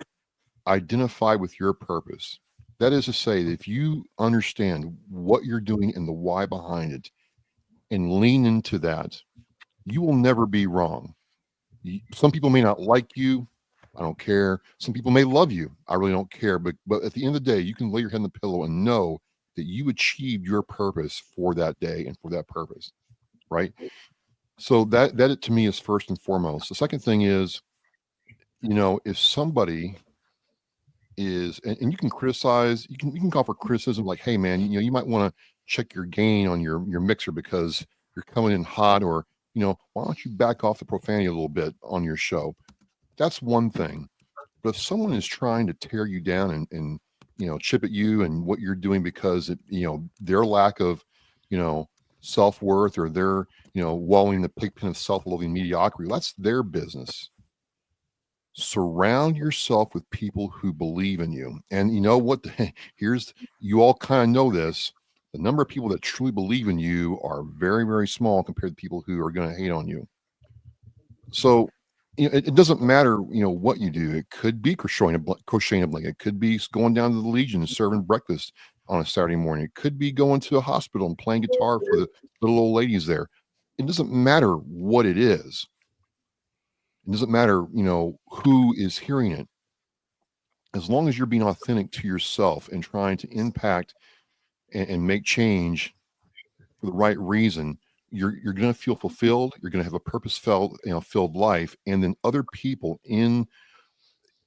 identify with your purpose, that is to say that if you understand what you're doing and the why behind it and lean into that, you will never be wrong. Some people may not like you. I don't care. Some people may love you. I really don't care. But at the end of the day, you can lay your head on the pillow and know that you achieved your purpose for that day and for that purpose, right? So that to me is first and foremost. The second thing is, if somebody is, and you can criticize, you can offer criticism like, hey man, you might want to check your gain on your mixer because you're coming in hot, or why don't you back off the profanity a little bit on your show? That's one thing. But if someone is trying to tear you down and chip at you and what you're doing because their lack of self-worth, or their wallowing in the pigpen of self-loathing mediocrity, that's their business. Surround yourself with people who believe in you. And you know what? You all kind of know this. The number of people that truly believe in you are very, very small compared to people who are going to hate on you. So it doesn't matter, what you do. It could be crocheting a blanket. It could be going down to the Legion and serving breakfast on a Saturday morning. It could be going to a hospital and playing guitar for the little old ladies there. It doesn't matter what it is. It doesn't matter, who is hearing it. As long as you're being authentic to yourself and trying to impact and make change for the right reason, you're going to feel fulfilled. You're going to have a purpose-filled life, and then other people in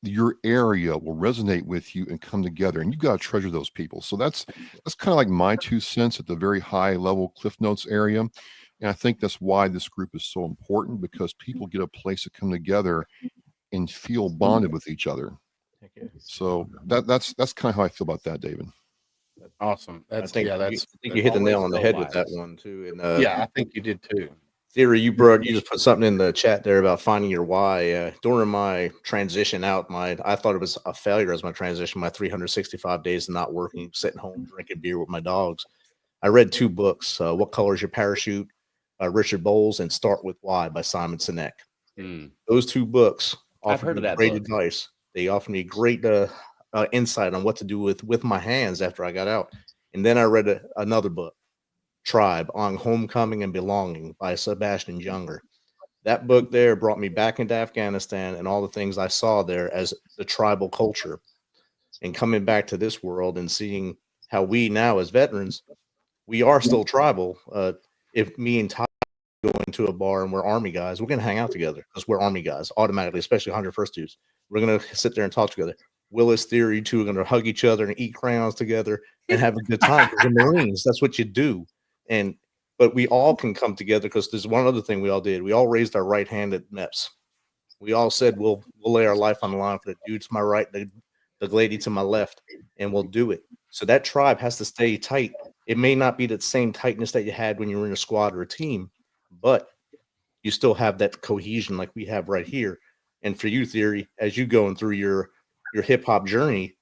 your area will resonate with you and come together. And you've got to treasure those people. So that's kind of like my 2 cents at the very high level Cliff Notes area. And I think that's why this group is so important, because people get a place to come together and feel bonded with each other. So that's kind of how I feel about that, David. Awesome. I think you hit the nail on the head with that one too. And yeah, I think you did too. Theory, you just put something in the chat there about finding your why. During my transition out, I thought it was a failure as my transition, my 365 days of not working, sitting home, drinking beer with my dogs. I read 2 books, What Color is Your Parachute, Richard Bowles, and Start With Why by Simon Sinek. Those 2 books offered me great advice. They offered me great insight on what to do with my hands after I got out. And then I read another book, Tribe, on Homecoming and Belonging by Sebastian Junger. That book there brought me back into Afghanistan and all the things I saw there as the tribal culture, and coming back to this world and seeing how we now as veterans, we are still tribal. If me and Ty go into a bar and we're Army guys, we're going to hang out together because we're Army guys automatically, especially 101st dudes. We're going to sit there and talk together. Willis Theory, too, are going to hug each other and eat crayons together and have a good time. Because the Marines, that's what you do. But we all can come together, because there's one other thing we all did. We all raised our right hand at MEPS. We all said we'll lay our life on the line for the dude to my right, the lady to my left, and we'll do it. So that tribe has to stay tight. It may not be the same tightness that you had when you were in a squad or a team, but you still have that cohesion like we have right here. And for you, Theory, as you going through your hip hop journey,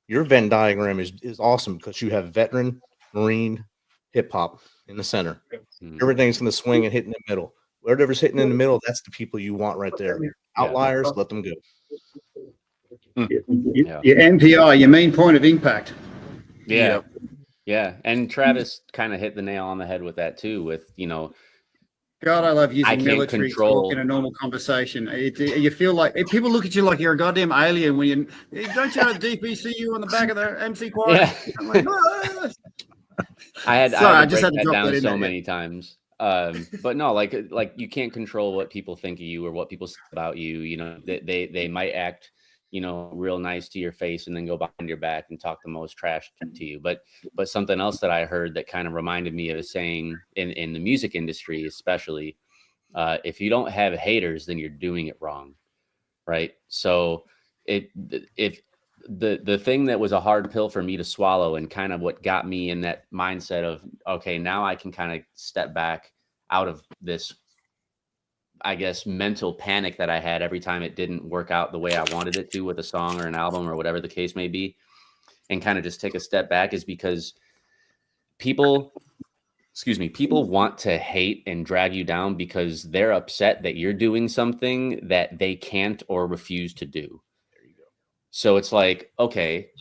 your Venn diagram is awesome because you have veteran, Marine, hip hop in the center. Everything's going to swing and hit in the middle. Whatever's hitting in the middle, that's the people you want right there. Outliers, let them go. Your MPI, your main point of impact. Yeah. Yeah. And Travis kind of hit the nail on the head with that too, with, you know, God, I love I using can't military control- talk in a normal conversation. You feel like people look at you like you're a goddamn alien when you don't you have DPCU on the back of the MC quad? Yeah. I'm like, "Ah." I Sorry, I to just break had to that drop down that in so there. many times. But no, like you can't control what people think of you or what people say about you. You know, they might act, you know, real nice to your face and then go behind your back and talk the most trash to you. But something else that I heard that kind of reminded me of a saying in the music industry, especially, if you don't have haters, then you're doing it wrong, right? So if the thing that was a hard pill for me to swallow and kind of what got me in that mindset of, okay, now I can kind of step back out of this, I guess, mental panic that I had every time it didn't work out the way I wanted it to with a song or an album or whatever the case may be, and kind of just take a step back, is because people want to hate and drag you down because they're upset that you're doing something that they can't or refuse to do. So it's like, okay,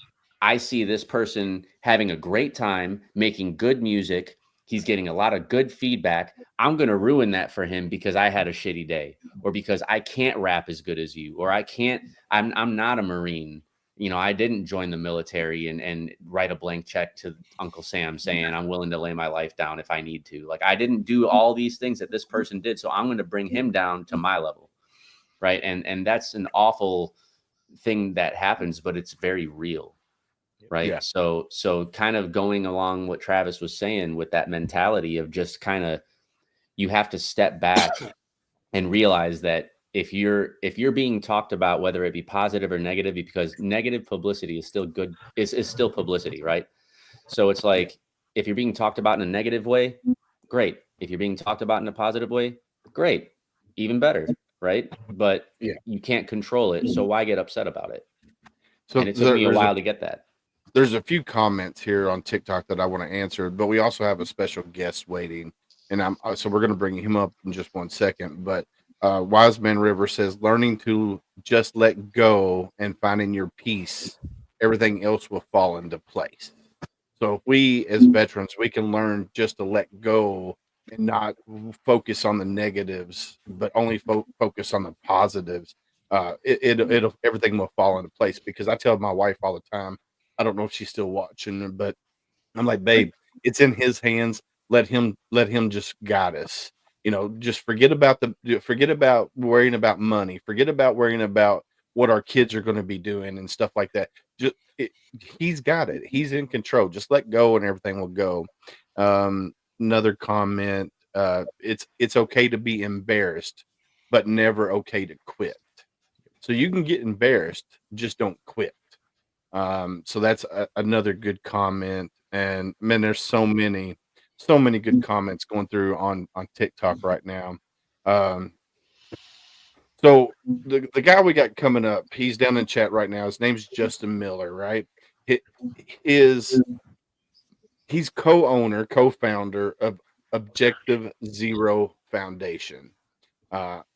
I see this person having a great time, making good music. He's getting a lot of good feedback. I'm going to ruin that for him because I had a shitty day, or because I can't rap as good as you, or I'm not a Marine. You know, I didn't join the military and write a blank check to Uncle Sam saying I'm willing to lay my life down if I need to. Like, I didn't do all these things that this person did. So I'm going to bring him down to my level. Right. And that's an awful thing that happens, but it's very real. Right. Yeah. So kind of going along what Travis was saying with that mentality of just kind of, you have to step back and realize that if you're being talked about, whether it be positive or negative, because negative publicity is still good, is still publicity. Right. So it's like, if you're being talked about in a negative way, great. If you're being talked about in a positive way, great. Even better. Right. But you can't control it. So why get upset about it? So and it took me a while to get that. There's a few comments here on TikTok that I want to answer, but we also have a special guest waiting, and so we're going to bring him up in just 1 second. But Wiseman River says, learning to just let go and finding your peace, everything else will fall into place. So if we as veterans, we can learn just to let go and not focus on the negatives, but only focus on the positives. It'll everything will fall into place. Because I tell my wife all the time, I don't know if she's still watching, but I'm like, babe, it's in his hands. Let him just guide us. You know, just forget about worrying about money. Forget about worrying about what our kids are going to be doing and stuff like that. He's got it. He's in control. Just let go and everything will go. Another comment. It's okay to be embarrassed, but never okay to quit. So you can get embarrassed, just don't quit. So that's another good comment. And man, there's so many good comments going through on TikTok right now. So the guy we got coming up, he's down in chat right now. His name's Justin Miller, right? He's co-founder of Objective Zero Foundation.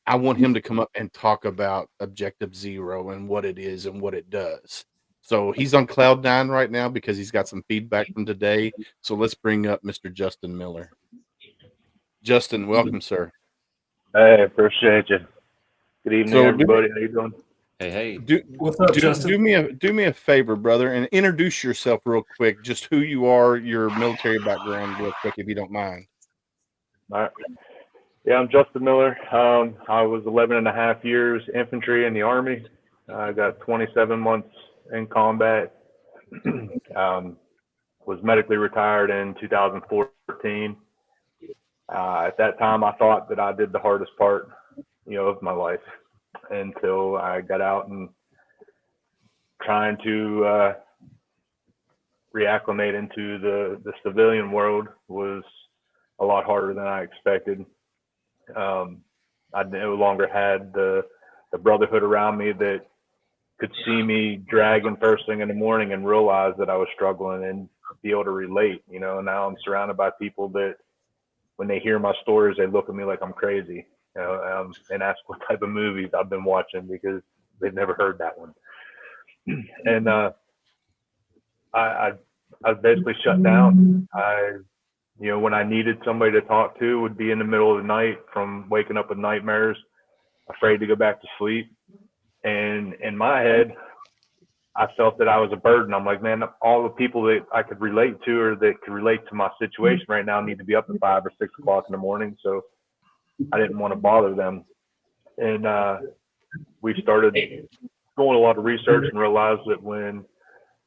I want him to come up and talk about Objective Zero and what it is and what it does. So he's on cloud 9 right now because he's got some feedback from today. So let's bring up Mr. Justin Miller. Justin, welcome, sir. Hey, appreciate you. Good evening, everybody. How you doing? Hey. What's up, Justin? Do me a favor, brother, and introduce yourself real quick. Just who you are, your military background, real quick, if you don't mind. All right. Yeah, I'm Justin Miller. I was 11 and a half years infantry in the Army. I got 27 months in combat. Was medically retired in 2014. At that time, I thought that I did the hardest part, of my life. until I got out, and trying to reacclimate into the civilian world was a lot harder than I expected. I no longer had the brotherhood around me that could see me dragging first thing in the morning and realize that I was struggling and be able to relate. Now I'm surrounded by people that when they hear my stories, they look at me like I'm crazy, and ask what type of movies I've been watching because they've never heard that one. And I basically shut down. When I needed somebody to talk to, would be in the middle of the night from waking up with nightmares, afraid to go back to sleep. And in my head, I felt that I was a burden. I'm like, man, all the people that I could relate to or that could relate to my situation right now need to be up at 5 or 6 o'clock in the morning. So I didn't want to bother them. And we started doing a lot of research and realized that when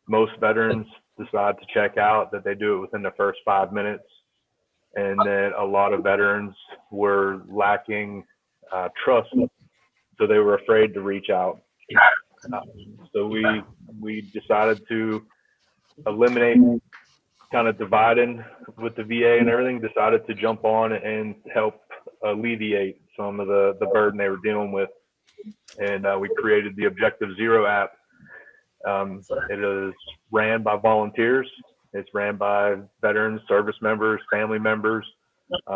most veterans decide to check out, that they do it within the first 5 minutes, and that a lot of veterans were lacking trust, so they were afraid to reach out. So we decided to eliminate kind of dividing with the VA and everything, decided to jump on and help alleviate some of the burden they were dealing with. And we created the Objective Zero app. It is ran by volunteers. It's ran by veterans, service members, family members,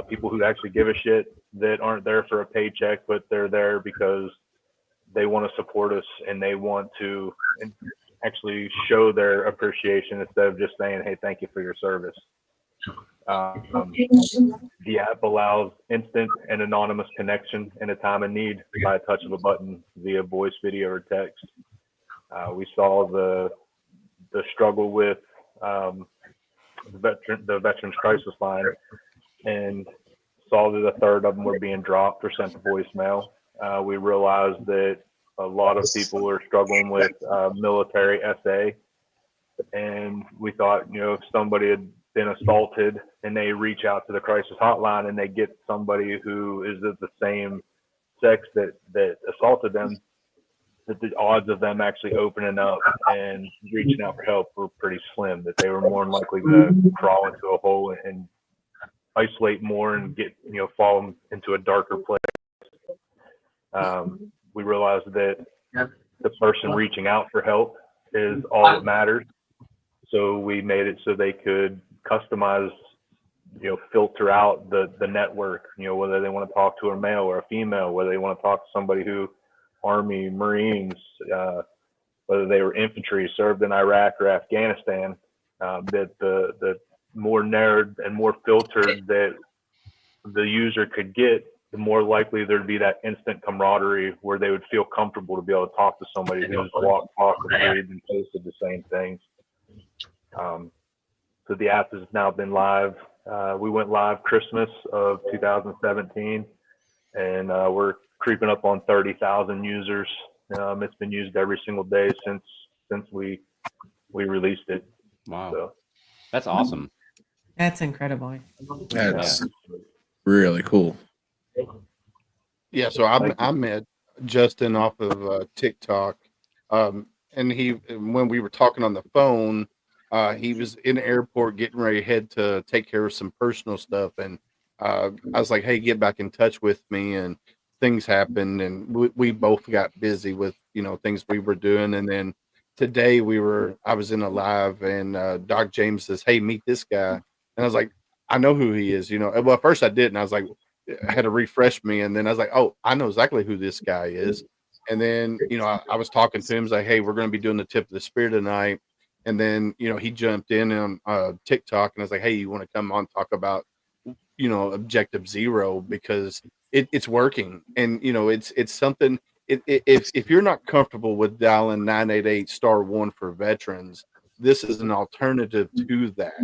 people who actually give a shit, that aren't there for a paycheck, but they're there because they want to support us and they want to actually show their appreciation instead of just saying, hey, thank you for your service. The app allows instant and anonymous connection in a time of need by a touch of a button via voice, video, or text. We saw the struggle with the Veterans Crisis Line, and saw that a third of them were being dropped or sent to voicemail. We realized that a lot of people are struggling with military SA, and we thought, if somebody had been assaulted and they reach out to the crisis hotline and they get somebody who is of the same sex that assaulted them, that the odds of them actually opening up and reaching out for help were pretty slim, that they were more than likely to crawl into a hole and isolate more and get, fall into a darker place. We realized that the person reaching out for help is all that matters. So we made it so they could customize, filter out the network, whether they want to talk to a male or a female, whether they want to talk to somebody who Army, Marines, whether they were infantry, served in Iraq or Afghanistan, that the more narrowed and more filtered that the user could get, the more likely there'd be that instant camaraderie where they would feel comfortable to be able to talk to somebody who's walked, talked, agreed, and posted the same things. So the app has now been live. We went live Christmas of 2017, and we're creeping up on 30,000 users. It's been used every single day since we released it. Wow, so that's awesome. That's incredible. That's really cool. Yeah, so I met Justin off of TikTok, and when we were talking on the phone, he was in the airport getting ready to head to take care of some personal stuff, and I was like, "Hey, get back in touch with me." And things happened, and we both got busy with things we were doing, and then today I was in a live, and Doc James says, "Hey, meet this guy," and I was like, "I know who he is." Well, at first I didn't. I was like, I had to refresh me, and then I was like, "Oh, I know exactly who this guy is." And then I was talking to him, like, "Hey, we're going to be doing the Tip of the Spear tonight," and then he jumped in on TikTok, and I was like, "Hey, you want to come on talk about Objective Zero, because it's working, and it's something. If you're not comfortable with dialing 988*1 for veterans, this is an alternative to that,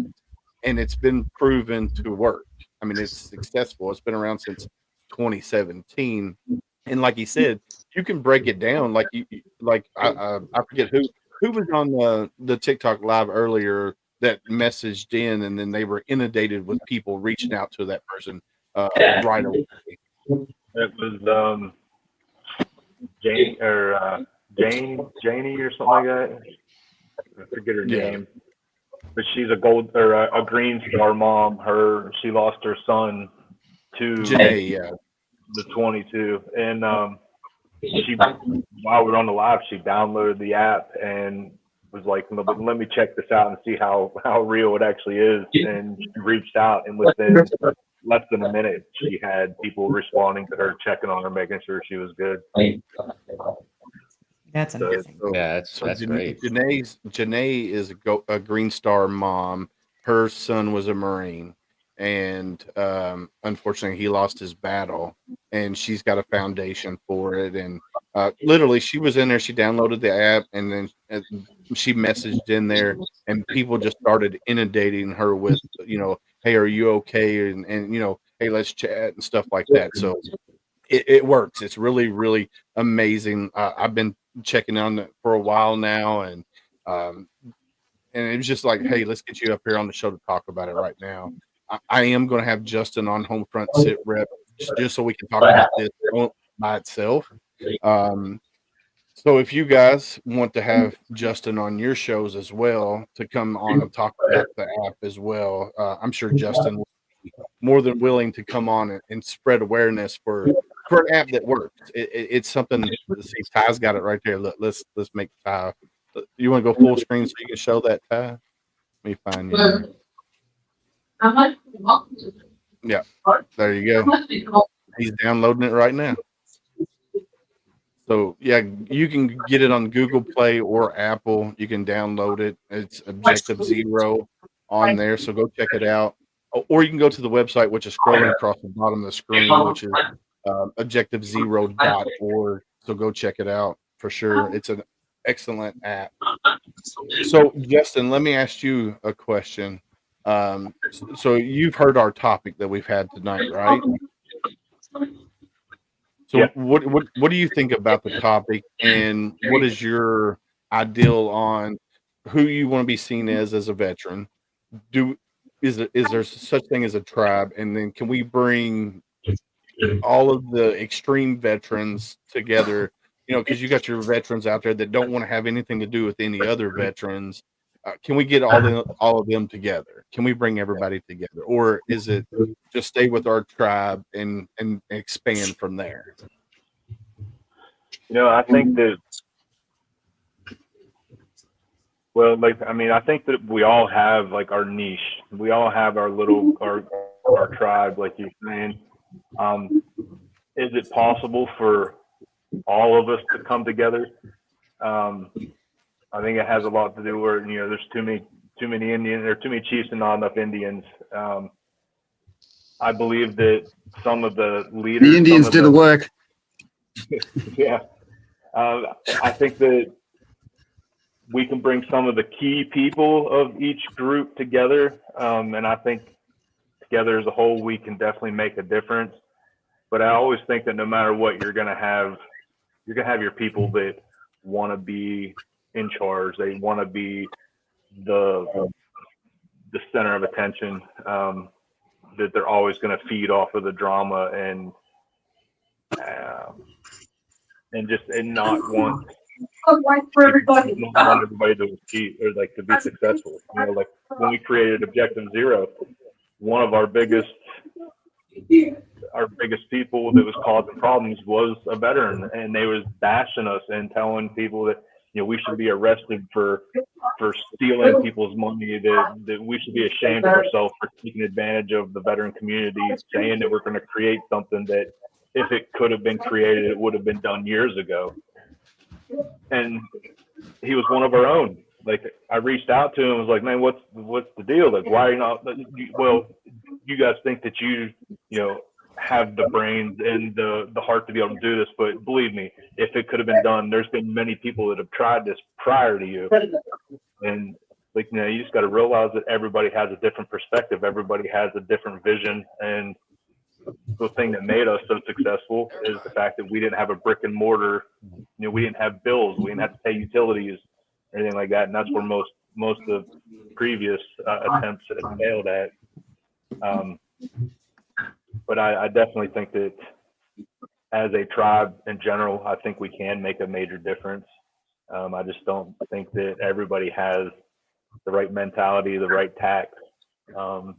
and it's been proven to work. I mean, it's successful. It's been around since 2017, and like he said, you can break it down. Like I forget who was on the TikTok live earlier that messaged in, and then they were inundated with people reaching out to that person right away. It was Janie or Janie or something like that. I forget her Yeah. name, but she's a Green Star mom. She lost her son to Janae, yeah. the 22, and she while we were on the live, she downloaded the app and was like, let me check this out and see how real it actually is. And she reached out, and within less than a minute, she had people responding to her, checking on her, making sure she was good. That's So, amazing. Yeah, that's great. Janae is a Green Star mom. Her son was a Marine, and unfortunately, he lost his battle. And she's got a foundation for it. And literally, she was in there. She downloaded the app, and then she messaged in there, and people just started inundating her with, hey, are you okay? And hey, let's chat and stuff like that. So it works. It's really, really amazing. I've been checking on it for a while now, and it was just like, hey, let's get you up here on the show to talk about it right now. I am going to have Justin on Home Front Sit Rep just so we can talk about this by itself. So if you guys want to have Justin on your shows as well to come on and talk about the app as well, I'm sure Justin will be more than willing to come on and spread awareness for an app that works. It's something. See, Ty's got it right there. Look, let's make Ty. You want to go full screen so you can show that, Ty? Let me find you. Yeah, there you go. He's downloading it right now. So yeah, you can get it on Google Play or Apple. You can download it. It's Objective Zero on there. So go check it out. Or you can go to the website, which is scrolling across the bottom of the screen, which is objectivezero.org. So go check it out for sure. It's an excellent app. So Justin, let me ask you a question. So you've heard our topic that we've had tonight, right? So Yeah. What do you think about the topic, and what is your ideal on who you want to be seen as a veteran? Is there such thing as a tribe, and then can we bring all of the extreme veterans together? Because you got your veterans out there that don't want to have anything to do with any other veterans. Can we get all of them together? Can we bring everybody together, or is it just stay with our tribe and expand from there? I think that. Well, I think that we all have like our niche. We all have our little our tribe, like you're saying. Is it possible for all of us to come together? I think it has a lot to do where there's too many Indians, there are too many chiefs and not enough Indians. I believe that some of the leaders, The Indians do the work. Yeah, I think that we can bring some of the key people of each group together, and I think together as a whole we can definitely make a difference. But I always think that no matter what, you're gonna have your people that want to be in charge. They want to be the center of attention. That they're always going to feed off of the drama and not want everybody to achieve or to be successful. Like when we created Objective Zero, one of our biggest people that was causing problems was a veteran, and they was bashing us and telling people that we should be arrested for stealing people's money, that we should be ashamed of ourselves for taking advantage of the veteran community, saying that we're going to create something that if it could have been created, it would have been done years ago. And he was one of our own. Like I reached out to him and was like, man, what's the deal? Like, why are you not? Well, you guys think that you have the brains and the heart to be able to do this, but believe me, if it could have been done, there's been many people that have tried this prior to you. And you just got to realize that everybody has a different perspective. Everybody has a different vision. And the thing that made us so successful is the fact that we didn't have a brick and mortar. We didn't have bills. We didn't have to pay utilities or anything like that. And that's where most of previous attempts have failed at. But I definitely think that as a tribe in general, I think we can make a major difference. I just don't think that everybody has the right mentality, the right tact, and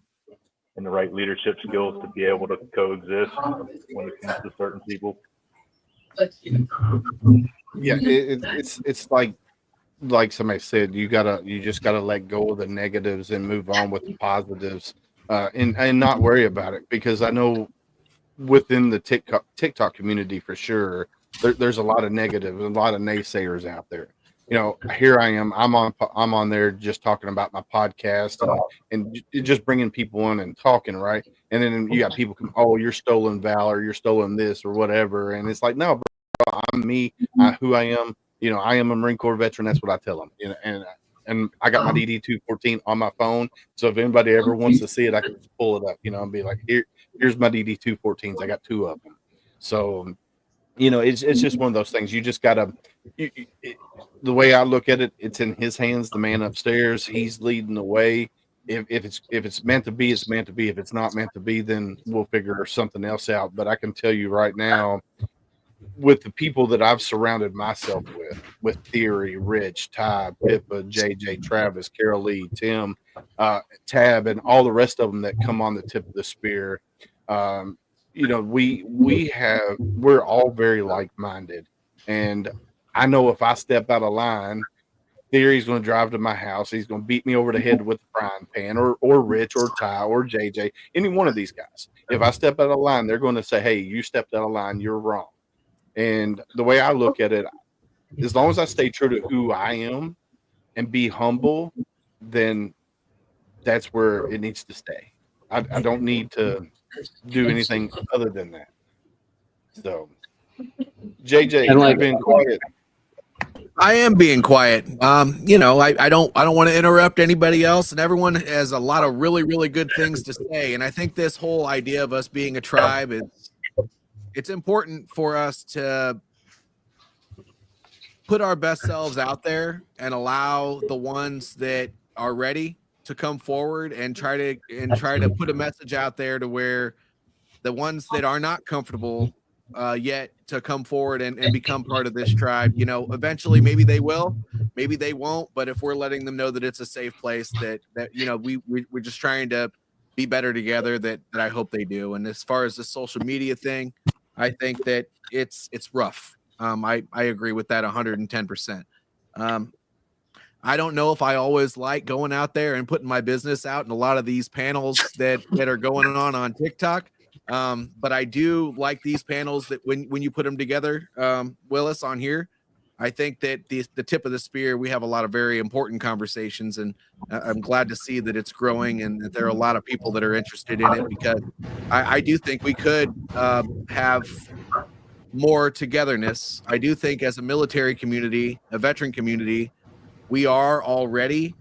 the right leadership skills to be able to coexist when it comes to certain people. Yeah, it's like somebody said, you just gotta let go of the negatives and move on with the positives, and not worry about it, because I know within the TikTok community for sure, there's a lot of negative, a lot of naysayers out there. You know, here I am, I'm on there just talking about my podcast and just bringing people in and talking, right? And then you got people come, oh, you're stolen valor, you're stolen this or whatever, and it's like, no, bro, I'm me, who I am. You know, I am a Marine Corps veteran. That's what I tell them. You know, and I got my DD-214 on my phone. So if anybody ever wants to see it, I can just pull it up, you know, and be like, here's my DD-214s. I got 2 of them. So, you know, it's just one of those things. You just gotta. The way I look at it, it's in his hands. The man upstairs, he's leading the way. If it's meant to be, it's meant to be. If it's not meant to be, then we'll figure something else out. But I can tell you right now, with the people that I've surrounded myself with Theory, Rich, Ty, Pippa, JJ, Travis, Carol Lee, Tim, Tab, and all the rest of them that come on the tip of the spear, you know, we're all very like-minded. And I know if I step out of line, Theory's going to drive to my house. He's going to beat me over the head with a frying pan, or Rich, or Ty, or JJ, any one of these guys. If I step out of line, they're going to say, hey, you stepped out of line, you're wrong. And the way I look at it, as long as I stay true to who I am and be humble, then that's where it needs to stay. I don't need to do anything other than that. So, JJ, you've been quiet. I am being quiet. You know, I don't want to interrupt anybody else, and everyone has a lot of really, really good things to say. And I think this whole idea of us being a tribe it's important for us to put our best selves out there and allow the ones that are ready to come forward and try to put a message out there to where the ones that are not comfortable yet to come forward and become part of this tribe. You know, eventually maybe they will, maybe they won't, but if we're letting them know that it's a safe place, that you know, we're just trying to be better together, that I hope they do. And as far as the social media thing, I think that it's rough. I agree with that 110%. I don't know if I always like going out there and putting my business out in a lot of these panels that are going on TikTok. But I do like these panels that when you put them together, Willis, on here, I think that the tip of the spear, we have a lot of very important conversations, and I'm glad to see that it's growing and that there are a lot of people that are interested in it, because I do think we could have more togetherness. I do think as a military community, a veteran community, we are already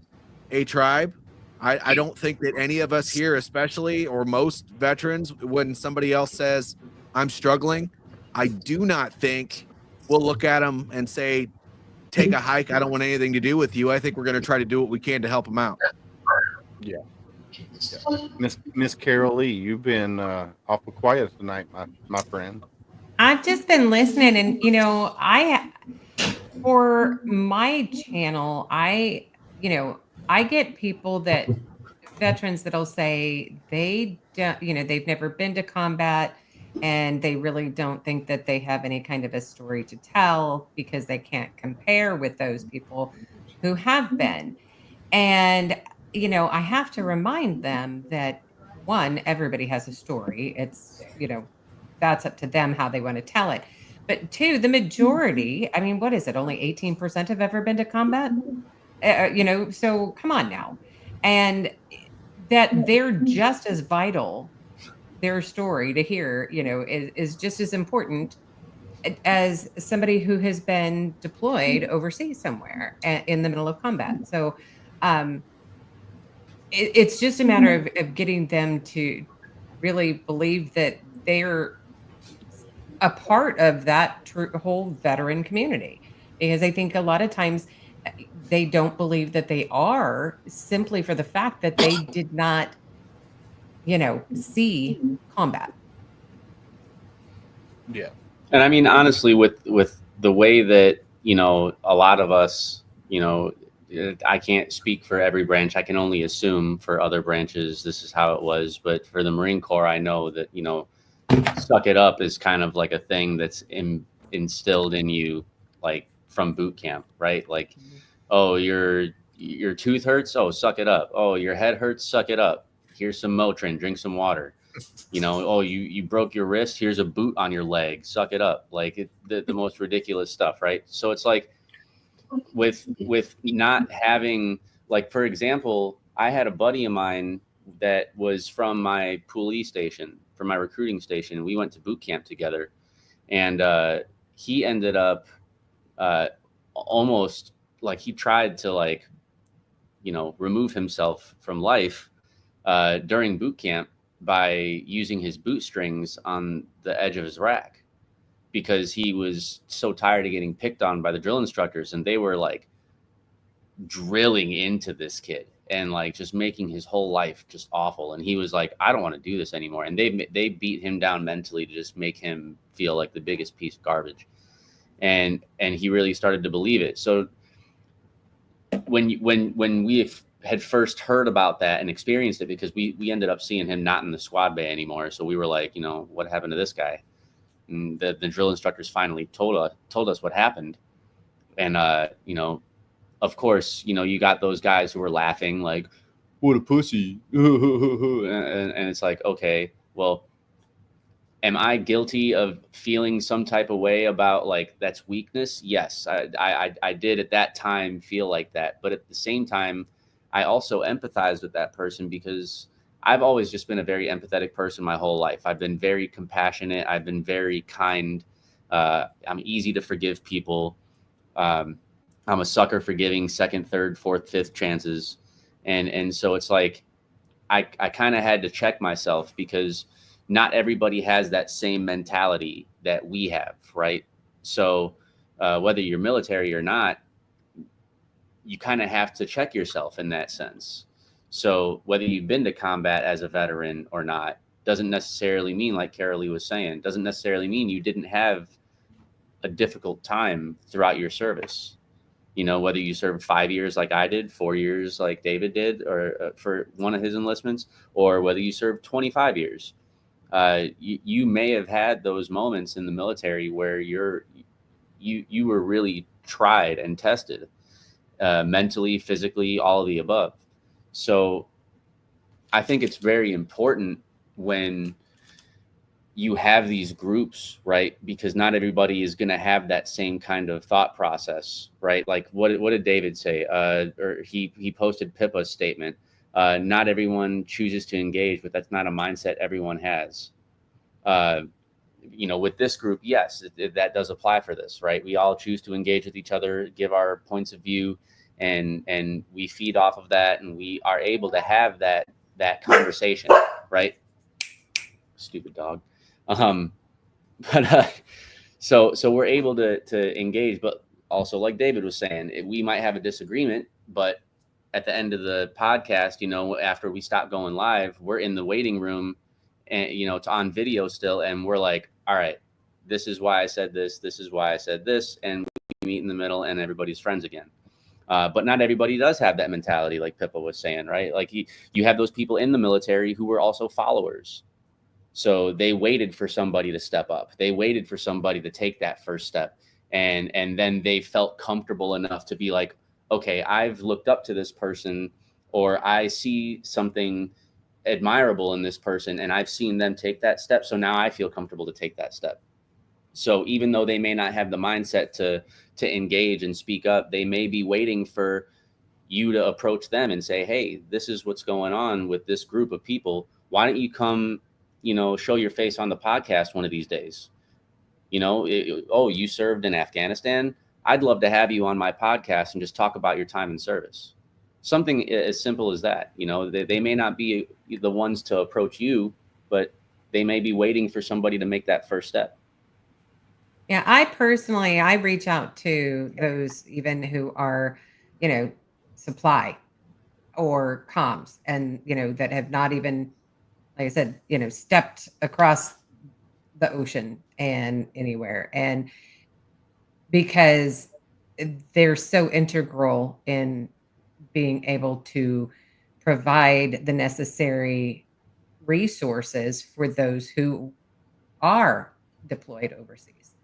a tribe. I don't think that any of us here, especially, or most veterans, when somebody else says, I'm struggling, I do not think we'll look at them and say, take a hike. I don't want anything to do with you. I think we're going to try to do what we can to help them out. Yeah. Miss Carol Lee, you've been awful quiet tonight, my friend. I've just been listening, and you know, for my channel, I get people veterans that'll say they don't, you know, they've never been to combat, and they really don't think that they have any kind of a story to tell because they can't compare with those people who have been. And, you know, I have to remind them that, one, everybody has a story. It's, you know, that's up to them how they want to tell it. But two, the majority, I mean, what is it? Only 18% have ever been to combat? You know, so come on now. And that they're just as vital, their story to hear, you know, is just as important as somebody who has been deployed overseas somewhere in the middle of combat. So it's just a matter of getting them to really believe that they're a part of that whole veteran community, because I think a lot of times they don't believe that they are, simply for the fact that they did not, you know, see combat. Yeah. And I mean, honestly, with the way that, you know, a lot of us, you know, I can't speak for every branch. I can only assume for other branches this is how it was. But for the Marine Corps, I know that, you know, suck it up is kind of like a thing that's instilled in you, like from boot camp, right? Like, oh, your tooth hurts, oh, suck it up. Oh, your head hurts, suck it up. Here's some Motrin, drink some water. You know, oh, you broke your wrist, here's a boot on your leg, suck it up. Like the most ridiculous stuff, right? So it's like with not having, like, for example, I had a buddy of mine that was from my Poolee station, from my recruiting station. We went to boot camp together, and he ended up almost, like, he tried to, like, you know, remove himself from life during boot camp by using his boot strings on the edge of his rack, because he was so tired of getting picked on by the drill instructors, and they were like drilling into this kid and like just making his whole life just awful. And he was like, I don't want to do this anymore. And they beat him down mentally to just make him feel like the biggest piece of garbage. And he really started to believe it. So when we had first heard about that and experienced it, because we ended up seeing him not in the squad bay anymore. So we were like, you know, what happened to this guy? And the drill instructors finally told us what happened. And, you know, of course, you know, you got those guys who were laughing like, what a pussy. And it's like, okay, well, am I guilty of feeling some type of way about, like, that's weakness? Yes, I did at that time feel like that. But at the same time, I also empathize with that person, because I've always just been a very empathetic person my whole life. I've been very compassionate. I've been very kind. I'm easy to forgive people. I'm a sucker for giving second, third, fourth, fifth chances. And so it's like, I kind of had to check myself, because not everybody has that same mentality that we have, right? So whether you're military or not, you kind of have to check yourself in that sense. So whether you've been to combat as a veteran or not doesn't necessarily mean, like Carolee was saying, doesn't necessarily mean you didn't have a difficult time throughout your service. You know, whether you served 5 years like I did, 4 years like David did, or for one of his enlistments, or whether you served 25 years. You may have had those moments in the military where you were really tried and tested, mentally, physically, all of the above. So I think it's very important when you have these groups, right? Because not everybody is going to have that same kind of thought process, right? Like what did David say? Or he posted Pippa's statement. Not everyone chooses to engage, but that's not a mindset everyone has. You know, with this group, yes, that does apply for this, right? We all choose to engage with each other, give our points of view, and we feed off of that, and we are able to have that conversation, right? Stupid dog. So we're able to engage, but also, like David was saying, we might have a disagreement, but at the end of the podcast, you know, after we stop going live, we're in the waiting room, and, you know, it's on video still, and we're like, all right, this is why I said this, this is why I said this, and we meet in the middle, and everybody's friends again. But not everybody does have that mentality, like Pippa was saying, right? Like you have those people in the military who were also followers. So they waited for somebody to step up. They waited for somebody to take that first step. And then they felt comfortable enough to be like, okay, I've looked up to this person, or I see something admirable in this person, and I've seen them take that step. So now I feel comfortable to take that step. So even though they may not have the mindset to engage and speak up, they may be waiting for you to approach them and say, hey, this is what's going on with this group of people. Why don't you come, you know, show your face on the podcast one of these days? You know, oh, you served in Afghanistan? I'd love to have you on my podcast and just talk about your time in service. Something as simple as that. You know, they may not be the ones to approach you, but they may be waiting for somebody to make that first step. Yeah, I reach out to those even who are, you know, supply or comms, and, you know, that have not even, like I said, you know, stepped across the ocean and anywhere. And because they're so integral in being able to provide the necessary resources for those who are deployed overseas.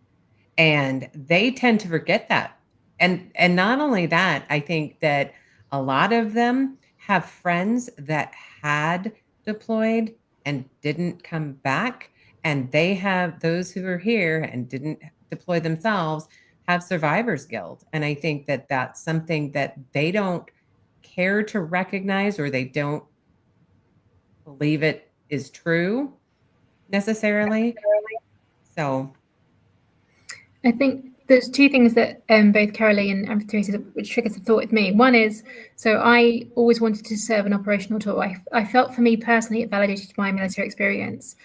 And they tend to forget that. And not only that, I think that a lot of them have friends that had deployed and didn't come back, and they have those who are here and didn't deploy themselves have survivor's guilt. And I think that that's something that they don't care to recognize, or they don't believe it is true necessarily. So I think there's two things that both Carolee and Teresa said, which triggers a thought with me. One is, so I always wanted to serve an operational tour. I felt for me personally, it validated my military experience.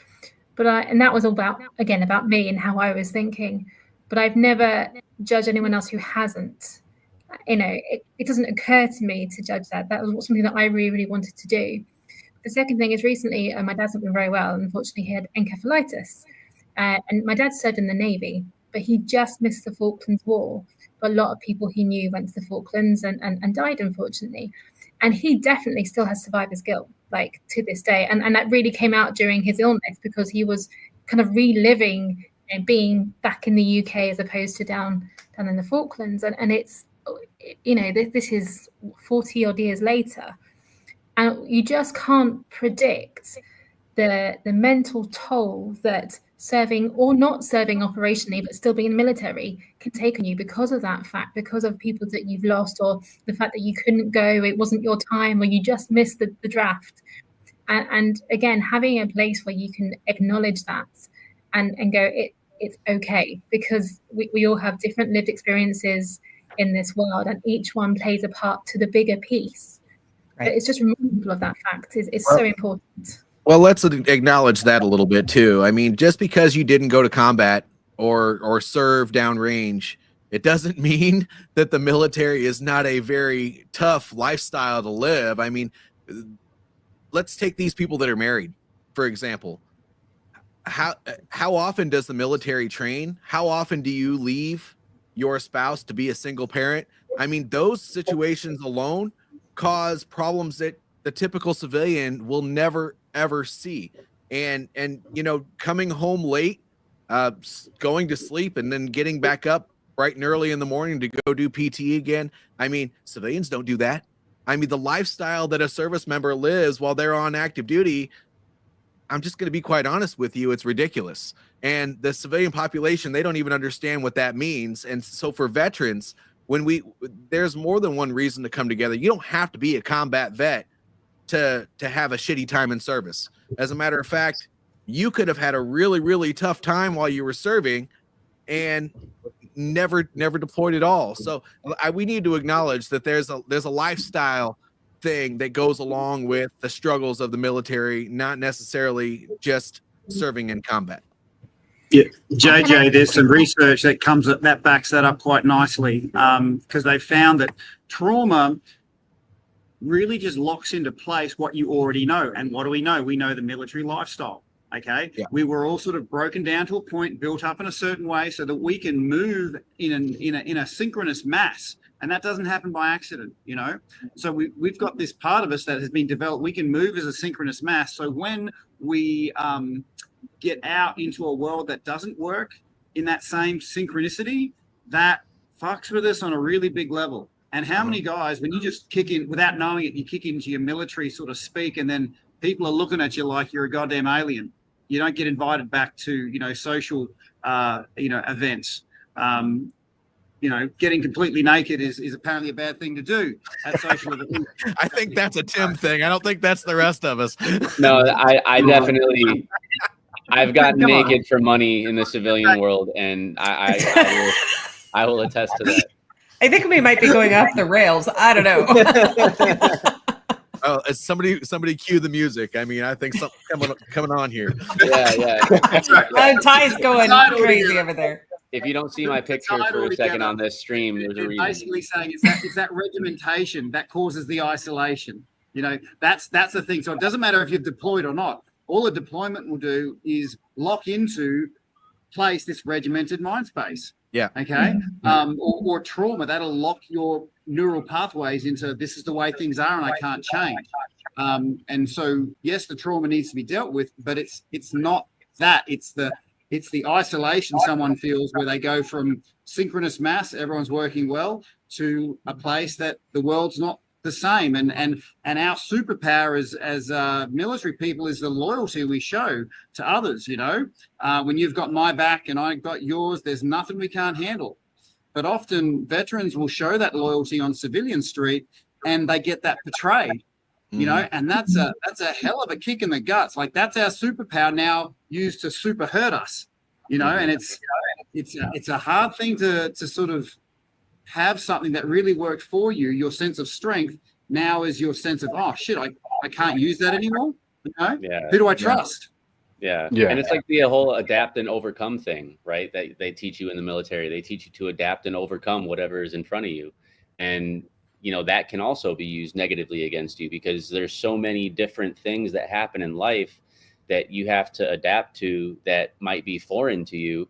And that was all about me and how I was thinking. But I've never judged anyone else who hasn't. It doesn't occur to me to judge that. That was something that I really, really wanted to do. The second thing is recently, my dad's not been very well. Unfortunately, he had encephalitis. And my dad served in the Navy, but he just missed the Falklands War. But a lot of people he knew went to the Falklands and died, unfortunately. And he definitely still has survivor's guilt, like to this day. And that really came out during his illness, because he was kind of reliving and being back in the UK as opposed to down in the Falklands. And it's, this is 40 odd years later. And you just can't predict the mental toll that serving or not serving operationally, but still being in the military can take on you because of that fact, because of people that you've lost, or the fact that you couldn't go, it wasn't your time, or you just missed the draft. And again, having a place where you can acknowledge that and go, it's okay, because we all have different lived experiences in this world, and each one plays a part to the bigger piece. Right. But it's just remindful of that fact is so important. Well, let's acknowledge that a little bit too. I mean, just because you didn't go to combat or serve downrange, it doesn't mean that the military is not a very tough lifestyle to live. I mean, let's take these people that are married, for example. How often does the military train? How often do you leave your spouse to be a single parent? I mean, those situations alone cause problems that the typical civilian will never ever see. And coming home late, going to sleep, and then getting back up bright and early in the morning to go do PT again. I mean, civilians don't do that. I mean, the lifestyle that a service member lives while they're on active duty, I'm just going to be quite honest with you, it's ridiculous. And the civilian population, they don't even understand what that means. And so for veterans, there's more than one reason to come together. You don't have to be a combat vet to have a shitty time in service. As a matter of fact, you could have had a really, really tough time while you were serving and never deployed at all. So we need to acknowledge that there's a lifestyle thing that goes along with the struggles of the military, not necessarily just serving in combat. Yeah, JJ, there's some research that backs that up quite nicely, because they found that trauma really just locks into place what you already know. And what do we know? We know the military lifestyle. Okay. Yeah. We were all sort of broken down to a point, built up in a certain way so that we can move in a synchronous mass. And that doesn't happen by accident, So we've got this part of us that has been developed. We can move as a synchronous mass. So when we get out into a world that doesn't work in that same synchronicity, that fucks with us on a really big level. And how many guys, when you just kick in without knowing it, you kick into your military sort of speak, and then people are looking at you like you're a goddamn alien. You don't get invited back to, social, events. Getting completely naked is apparently a bad thing to do at social events. I think that's a Tim thing. I don't think that's the rest of us. No, I definitely, I've gotten naked for money in the civilian world, and I will attest to that. I think we might be going off the rails. I don't know. Oh, somebody cue the music. I mean, I think something coming on here. Yeah. Ty's going crazy over there. If you don't see my picture for a second on this stream, there's a reason. Basically saying it's that regimentation that causes the isolation. That's the thing. So it doesn't matter if you're deployed or not. All a deployment will do is lock into place, this regimented mind space. Yeah. Okay. Or trauma, that'll lock your neural pathways into this is the way things are and I can't change. And so, yes, the trauma needs to be dealt with, but it's not that. It's the isolation someone feels where they go from synchronous mass, everyone's working well, to a place that the world's not the same. And our superpower as military people is the loyalty we show to others. You know, when you've got my back and I got yours, there's nothing we can't handle. But often veterans will show that loyalty on civilian street and they get that betrayed. You know, and that's a hell of a kick in the guts. Like that's our superpower now used to super hurt us, you know, and it's a hard thing to sort of have something that really worked for you. Your sense of strength now is your sense of, oh shit, I can't use that anymore. You know, who do I trust? Yeah. And it's like the whole adapt and overcome thing, right? That they teach you in the military. They teach you to adapt and overcome whatever is in front of you. And you know, that can also be used negatively against you because there's so many different things that happen in life that you have to adapt to that might be foreign to you.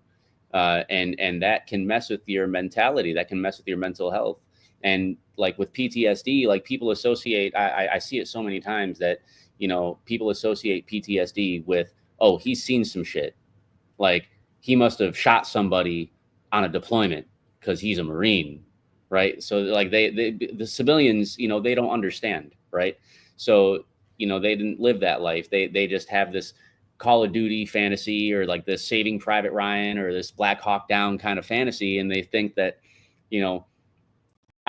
And that can mess with your mentality, that can mess with your mental health. And like with PTSD, like people associate, I see it so many times that, you know, people associate PTSD with, oh, he's seen some shit. Like he must have shot somebody on a deployment because he's a Marine. Right. So like the civilians, you know, they don't understand. Right. So, you know, they didn't live that life. They just have this Call of Duty fantasy or like this Saving Private Ryan or this Black Hawk Down kind of fantasy. And they think that, you know,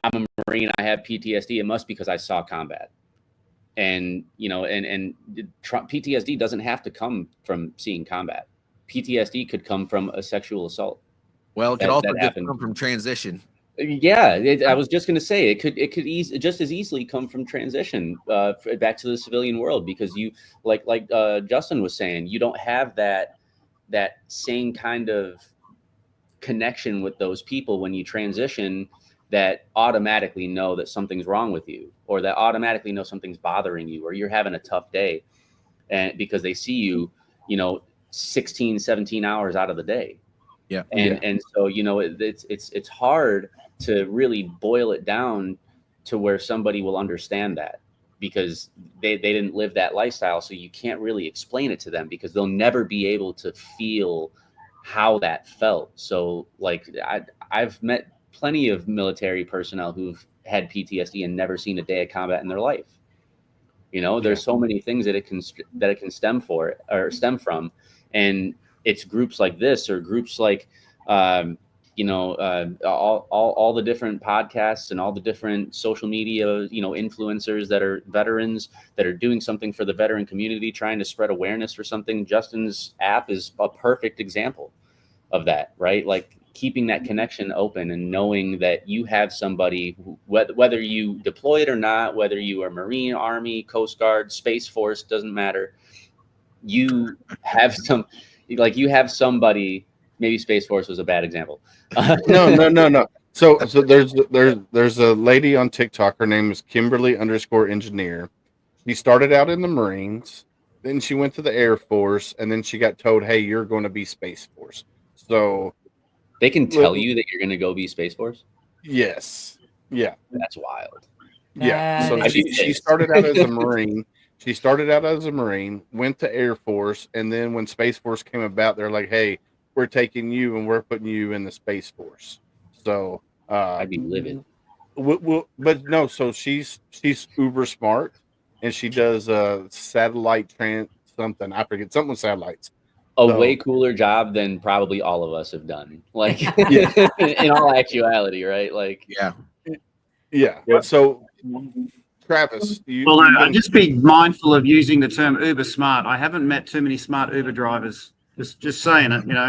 I'm a Marine, I have PTSD. It must be because I saw combat. And, you know, and PTSD doesn't have to come from seeing combat. PTSD could come from a sexual assault. Well, it could also come from transition. Yeah, I was just going to say it could just as easily come from transition back to the civilian world because you like Justin was saying, you don't have that same kind of connection with those people when you transition that automatically know that something's wrong with you or that automatically know something's bothering you or you're having a tough day, and because they see you, you know, 16, 17 hours out of the day. Yeah. And so, you know, it's hard to really boil it down to where somebody will understand that because they didn't live that lifestyle. So you can't really explain it to them because they'll never be able to feel how that felt. So like I've met plenty of military personnel who've had PTSD and never seen a day of combat in their life. You know, there's so many things that it can stem from. And it's groups like this or groups like, you know, all the different podcasts and all the different social media, you know, influencers that are veterans that are doing something for the veteran community, trying to spread awareness for something. Justin's app is a perfect example of that, right? Like keeping that connection open and knowing that you have somebody, whether you deployed or not, whether you are Marine, Army, Coast Guard, Space Force, doesn't matter. You have you have somebody. Maybe Space Force was a bad example. No. So there's a lady on TikTok. Her name is Kimberly_engineer. She started out in the Marines, then she went to the Air Force, and then she got told, "Hey, you're going to be Space Force." So they can tell you that you're going to go be Space Force. Yes. Yeah. That's wild. Yeah. So she started out as a Marine. She started out as a Marine, went to Air Force, and then when Space Force came about, they're like, "Hey, we're taking you and we're putting you in the Space Force." So I'd be livid. But no, so she's uber smart, and she does satellite something. I forget something with satellites. Way cooler job than probably all of us have done. Like in all actuality, right? Like yeah. So Travis, I'd just be mindful of using the term uber smart. I haven't met too many smart Uber drivers. Just saying it, you know.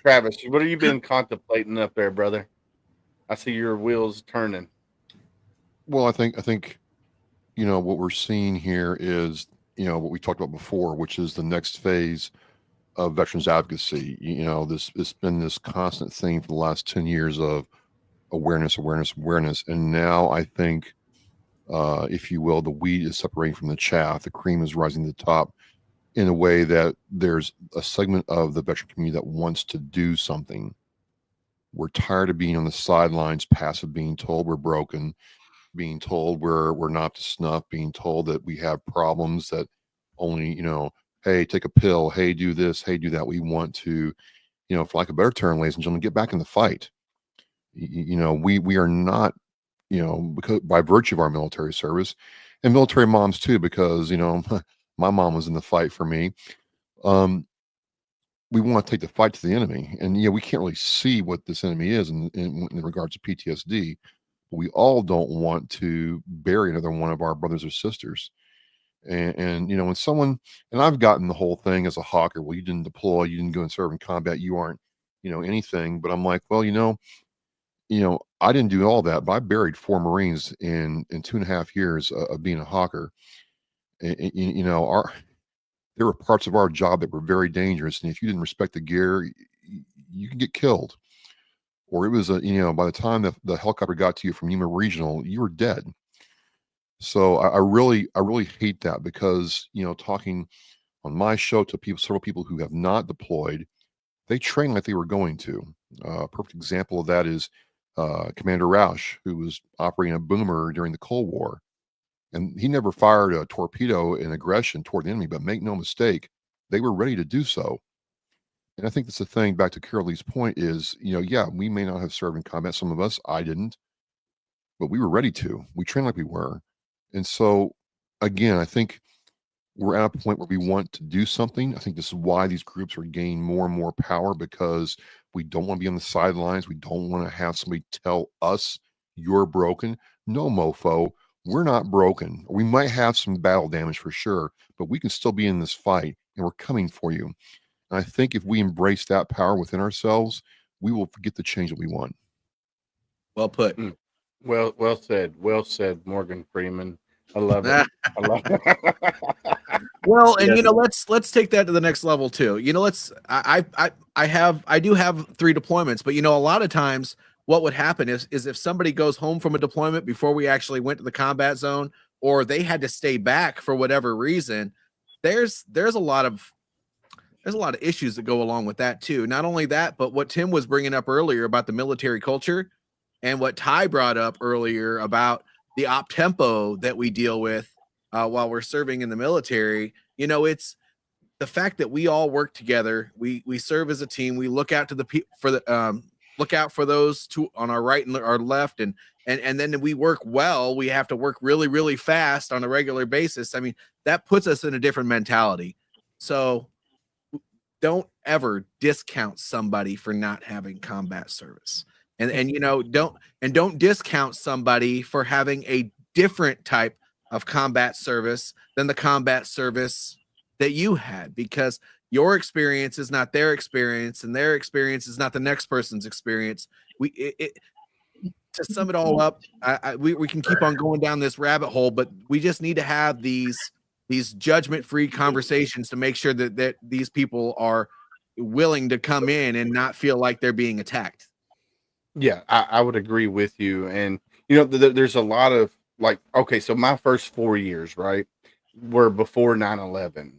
Travis, what have you been contemplating up there, brother? I see your wheels turning. Well, I think, you know, what we're seeing here is, you know, what we talked about before, which is the next phase of veterans advocacy. You know, it's been this constant thing for the last 10 years of awareness. And now I think, if you will, the wheat is separating from the chaff. The cream is rising to the top. in a way that there's a segment of the veteran community that wants to do something. We're tired of being on the sidelines, passive, being told we're broken, being told we're not to snuff, being told that we have problems that only, hey, take a pill, hey, do this, hey, do that. We want to, for lack of a better term, ladies and gentlemen, get back in the fight. We are not, because by virtue of our military service, and military moms too, because my mom was in the fight for me. We want to take the fight to the enemy, and we can't really see what this enemy is in regards to PTSD. But we all don't want to bury another one of our brothers or sisters. And when someone, and I've gotten the whole thing as a hawker, well, you didn't deploy, you didn't go and serve in combat, you aren't, anything. But I'm like, well, I didn't do all that, but I buried 4 Marines in 2.5 years of being a hawker. There were parts of our job that were very dangerous, and if you didn't respect the gear, you can get killed. Or it was by the time the helicopter got to you from Yuma Regional, you were dead. So I really hate that, because talking on my show to several people who have not deployed, they train like they were going to. A perfect example of that is Commander Roush, who was operating a boomer during the Cold War. And he never fired a torpedo in aggression toward the enemy, but make no mistake, they were ready to do so. And I think that's the thing, back to Carol Lee's point, is, we may not have served in combat. Some of us, I didn't, but we were ready to. We trained like we were. And so, again, I think we're at a point where we want to do something. I think this is why these groups are gaining more and more power, because we don't want to be on the sidelines. We don't want to have somebody tell us you're broken. No, mofo. We're not broken. We might have some battle damage for sure, but we can still be in this fight, and we're coming for you. And I think if we embrace that power within ourselves, we will get the change that we want. Well put. Well said, Morgan Freeman. I love it. I love it. Well, and let's take that to the next level too. I do have 3 deployments, but a lot of times what would happen is if somebody goes home from a deployment before we actually went to the combat zone, or they had to stay back for whatever reason, there's a lot of issues that go along with that too. Not only that, but what Tim was bringing up earlier about the military culture, and what Ty brought up earlier about the op tempo that we deal with while we're serving in the military. It's the fact that we all work together. We serve as a team. We look out to the look out for those two on our right and our left, and then we work well. We have to work really, really fast on a regular basis. I mean, that puts us in a different mentality. So don't ever discount somebody for not having combat service. And don't discount somebody for having a different type of combat service than the combat service that you had, because your experience is not their experience, and their experience is not the next person's experience. To sum it all up, we can keep on going down this rabbit hole, but we just need to have these judgment-free conversations to make sure that these people are willing to come in and not feel like they're being attacked. Yeah, I would agree with you. And, there's a lot of okay, so my first 4 years, right, were before 9/11.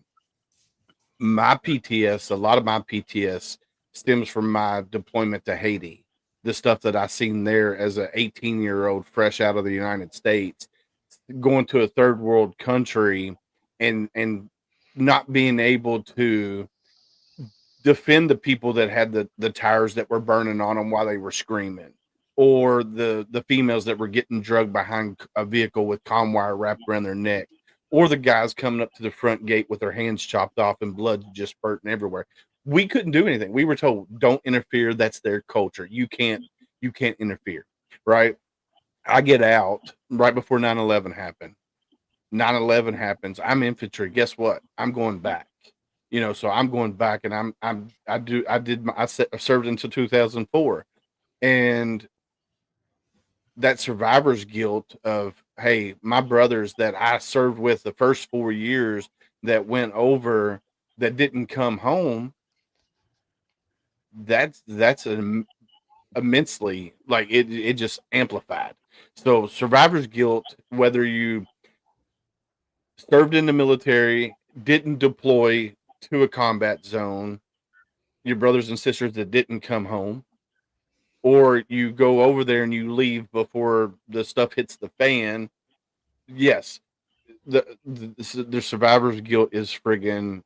My PTS, a lot of my PTS stems from my deployment to Haiti. The stuff that I seen there as an 18-year-old fresh out of the United States, going to a third world country and not being able to defend the people that had the tires that were burning on them while they were screaming, or the females that were getting drugged behind a vehicle with comm wire wrapped around their neck, or the guys coming up to the front gate with their hands chopped off and blood just spurting everywhere. We couldn't do anything. We were told, don't interfere. That's their culture. You can't interfere. Right. I get out right before 9/11 happened. 9/11 happens. I'm infantry. Guess what? I'm going back. So I'm going back, and I served until 2004, and that survivor's guilt of, hey, my brothers that I served with the first 4 years that went over, that didn't come home. That's immensely, it just amplified. So survivor's guilt, whether you served in the military, didn't deploy to a combat zone, your brothers and sisters that didn't come home, or you go over there and you leave before the stuff hits the fan. Yes, the survivor's guilt is friggin'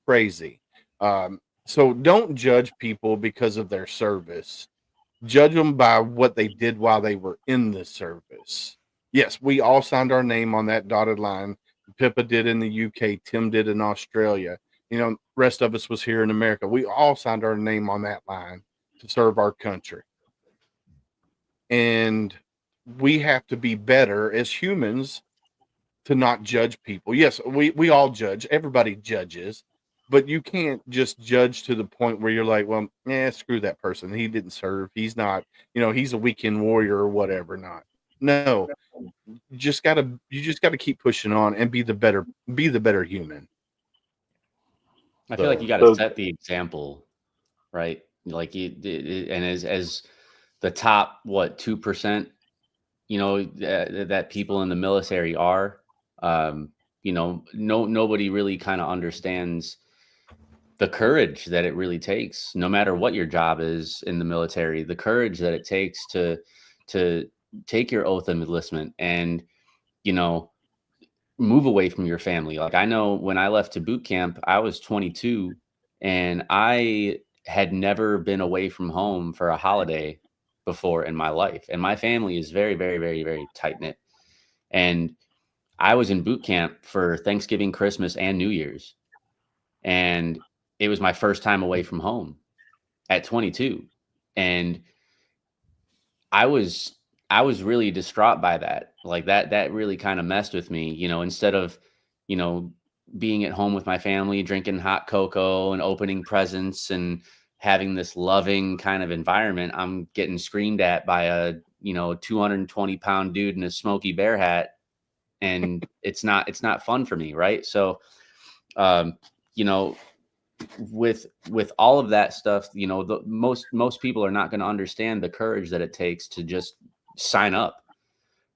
crazy. So don't judge people because of their service. Judge them by what they did while they were in the service. Yes, we all signed our name on that dotted line. Pippa did in the UK, Tim did in Australia. You know, rest of us was here in America. We all signed our name on that line to serve our country. And we have to be better as humans to not judge people. Yes, we all judge. Everybody judges. But you can't just judge to the point where you're like, well, screw that person. He didn't serve. He's not, he's a weekend warrior or whatever. Not. No. You just gotta keep pushing on and be the better human. I feel like you got to set the example, right? Like and as the top 2%, that people in the military are, nobody really kind of understands the courage that it really takes, no matter what your job is in the military, the courage that it takes to take your oath of enlistment and, move away from your family. Like I know when I left to boot camp, I was 22 and I had never been away from home for a holiday before in my life. And my family is very, very, very, very tight knit. And I was in boot camp for Thanksgiving, Christmas, and New Year's. And it was my first time away from home at 22. And I was really distraught by that. Like that really kind of messed with me, instead of, being at home with my family, drinking hot cocoa and opening presents and having this loving kind of environment, I'm getting screamed at by a, 220-pound dude in a Smokey Bear hat. And it's not fun for me. Right. So, with all of that stuff, most people are not going to understand the courage that it takes to just sign up,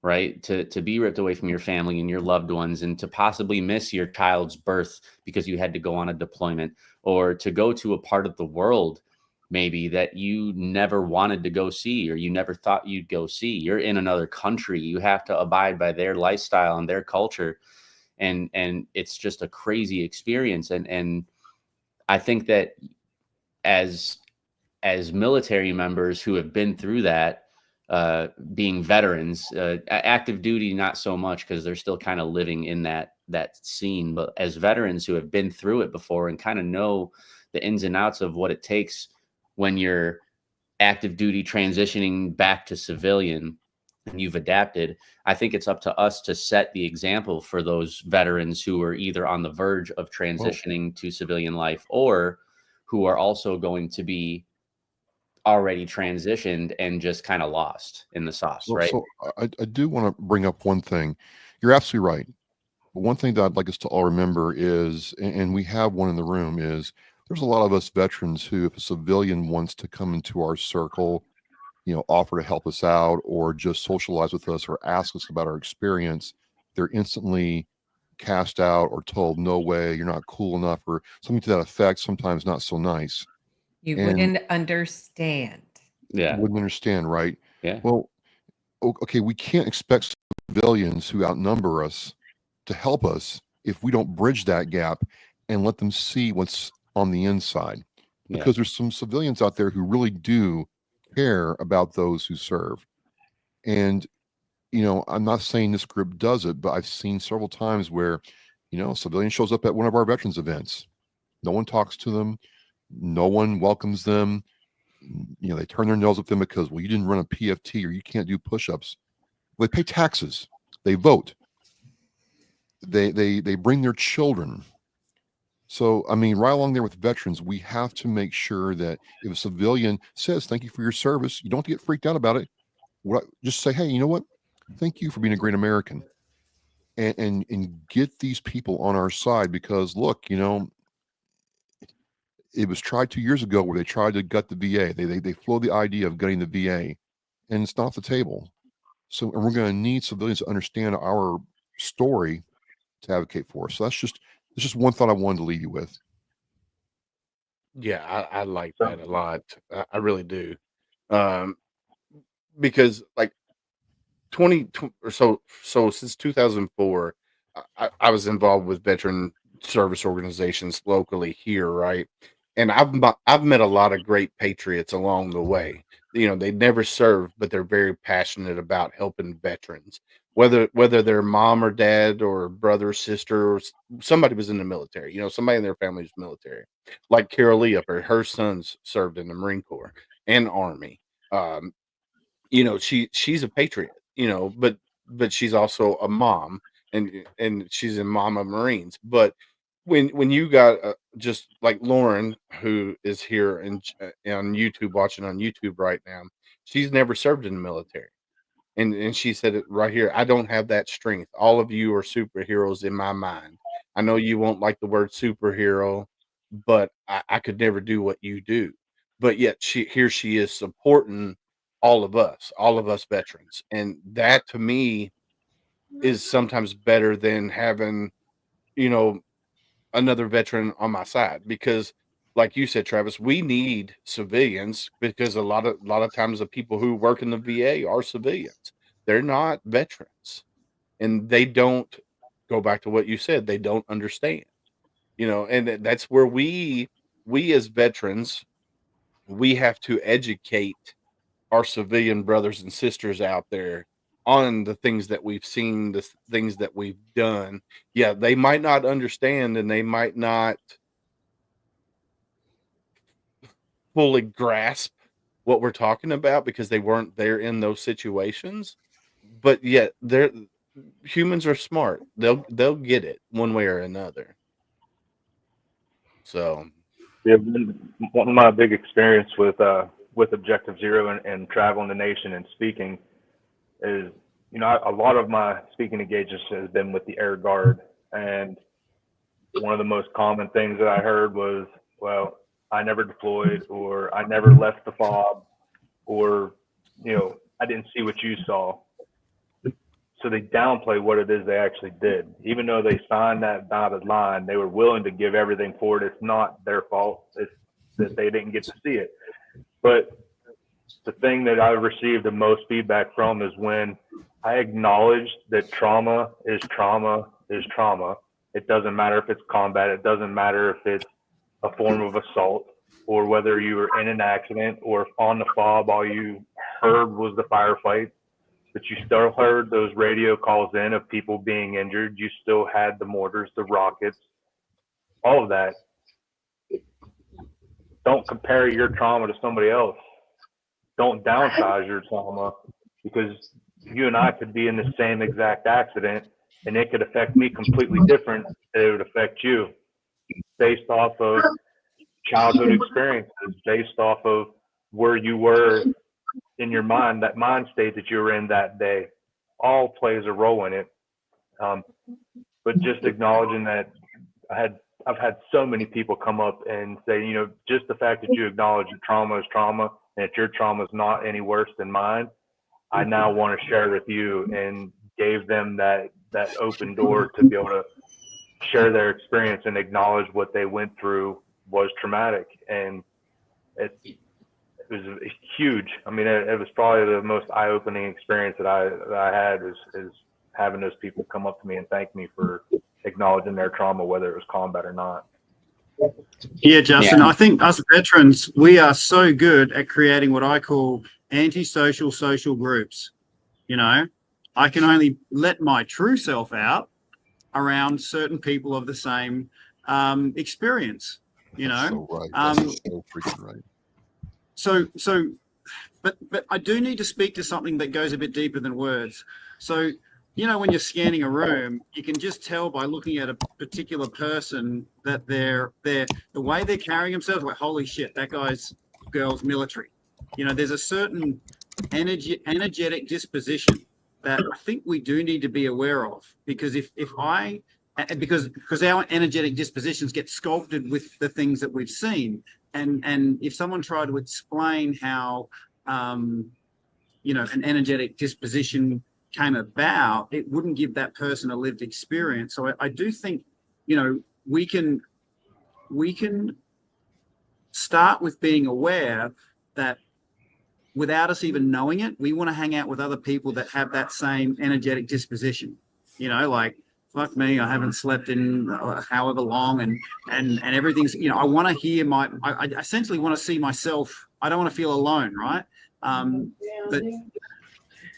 right? To be ripped away from your family and your loved ones, and to possibly miss your child's birth because you had to go on a deployment, or to go to a part of the world maybe that you never wanted to go see, or you never thought you'd go see. You're in another country. You have to abide by their lifestyle and their culture. And it's just a crazy experience. And I think that as military members who have been through that, being veterans, active duty, not so much because they're still kind of living in that scene, but as veterans who have been through it before and kind of know the ins and outs of what it takes when you're active duty transitioning back to civilian and you've adapted, I think it's up to us to set the example for those veterans who are either on the verge of transitioning to civilian life, or who are also going to be already transitioned and just kind of lost in the sauce, right? So I do want to bring up one thing. You're absolutely right. But one thing that I'd like us to all remember is, and we have one in the room, is there's a lot of us veterans who, if a civilian wants to come into our circle, offer to help us out or just socialize with us or ask us about our experience, they're instantly cast out or told, no way, you're not cool enough, or something to that effect, sometimes not so nice. You wouldn't understand. Yeah. Wouldn't understand, right? Yeah. Well, okay, we can't expect civilians who outnumber us to help us if we don't bridge that gap and let them see what's on the inside. Because there's some civilians out there who really do care about those who serve. And, I'm not saying this group does it, but I've seen several times where, a civilian shows up at one of our veterans events. No one talks to them. No one welcomes them. They turn their nose at them because, well, you didn't run a PFT or you can't do push-ups. Well, they pay taxes. They vote. They bring their children. So, I mean, right along there with veterans, we have to make sure that if a civilian says, thank you for your service, you don't have to get freaked out about it. Just say, hey, you know what? Thank you for being a great American. And get these people on our side, because look, it was tried 2 years ago where they tried to gut the VA. They floated the idea of gutting the VA, and it's not off the table. So, and we're going to need civilians to understand our story to advocate for us. So that's just It's just one thought I wanted to leave you with. Yeah, I like that a lot. I really do. Um, because like 20 or so since 2004, I was involved with veteran service organizations locally here, right? And I've met a lot of great patriots along the way. You know, they never served, but they're very passionate about helping veterans, whether their mom or dad or brother or sister or somebody was in the military. You know, somebody in their family was military, like Carol Lee up there. Her sons served in the Marine Corps and Army. Um, you know, she's a patriot, you know, but she's also a mom, and she's a mom of Marines. But when you got just like Lauren, who is here and on YouTube, watching on YouTube right now, she's never served in the military, and she said it right here. I don't have that strength. All of you are superheroes in my mind. I know you won't like the word superhero, but I could never do what you do. But yet she is supporting all of us veterans. And that to me is sometimes better than having, you know, another veteran on my side, because like you said, Travis, we need civilians, because a lot of times the people who work in the VA are civilians. They're not veterans, and they don't, go back to what you said, they don't understand, you know, and that's where we as veterans, we have to educate our civilian brothers and sisters out there on the things that we've seen, the things that we've done. Yeah, they might not understand, and they might not fully grasp what we're talking about because they weren't there in those situations. But yet, they're humans are smart. They'll get it one way or another. So Yeah, one of my big experience with Objective Zero and traveling the nation and speaking is, you know, a lot of my speaking engagements has been with the Air Guard, and one of the most common things that I heard was, well, I never deployed, or I never left the FOB, or, you know, I didn't see what you saw. So they downplay what it is they actually did. Even though they signed that dotted line, they were willing to give everything for it. It's not their fault. It's that they didn't get to see it. But the thing that I received the most feedback from is when I acknowledged that trauma is trauma is trauma. It doesn't matter if it's combat. It doesn't matter if it's a form of assault, or whether you were in an accident, or if on the FOB all you heard was the firefight, but you still heard those radio calls in of people being injured. You still had the mortars, the rockets, all of that. Don't compare your trauma to somebody else. Don't downsize your trauma, because you and I could be in the same exact accident and it could affect me completely different than it would affect you, based off of childhood experiences, based off of where you were in your mind, that mind state that you were in that day. All plays a role in it. But just acknowledging that I've had so many people come up and say, you know, just the fact that you acknowledge your trauma is trauma, and that your trauma is not any worse than mine, I now want to share with you, and gave them that open door to be able to share their experience and acknowledge what they went through was traumatic. And it was huge. I mean, it was probably the most eye-opening experience that I had, is having those people come up to me and thank me for acknowledging their trauma, whether it was combat or not. Yeah, Justin, Yeah. I think us veterans, we are so good at creating what I call antisocial social groups. You know, I can only let my true self out around certain people of the same experience, you know. So right. That's so freaking right. But I do need to speak to something that goes a bit deeper than words. So, you know, when you're scanning a room, you can just tell by looking at a particular person that they're the way they're carrying themselves, like, holy shit, that girl's military. You know, there's a certain energetic disposition that I think we do need to be aware of, because because our energetic dispositions get sculpted with the things that we've seen. And if someone tried to explain how, you know, an energetic disposition came about, it wouldn't give that person a lived experience. So I do think, you know, we can start with being aware that without us even knowing it, we want to hang out with other people that have that same energetic disposition. You know, like, fuck me, I haven't slept in however long, and everything's, you know, I want to hear I essentially want to see myself. I don't want to feel alone, right?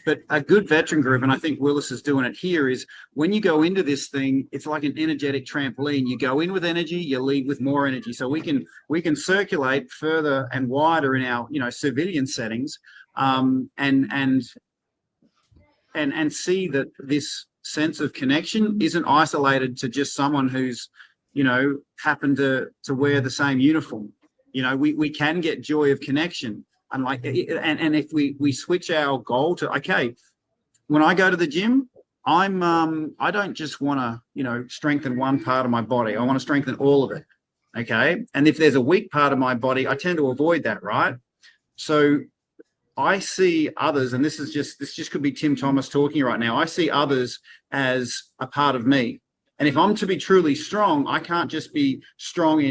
But a good veteran group, and I think Willis is doing it here, is when you go into this thing, it's like an energetic trampoline. You go in with energy, you leave with more energy. So we can circulate further and wider in our, you know, civilian settings, and see that this sense of connection isn't isolated to just someone who's, you know, happened to wear the same uniform. You know, we can get joy of connection. And if we switch our goal to, okay, when I go to the gym, I don't just want to, you know, strengthen one part of my body. I want to strengthen all of it. Okay. And if there's a weak part of my body, I tend to avoid that. Right. So I see others, and this just could be Tim Thomas talking right now. I see others as a part of me. And if I'm to be truly strong, I can't just be strong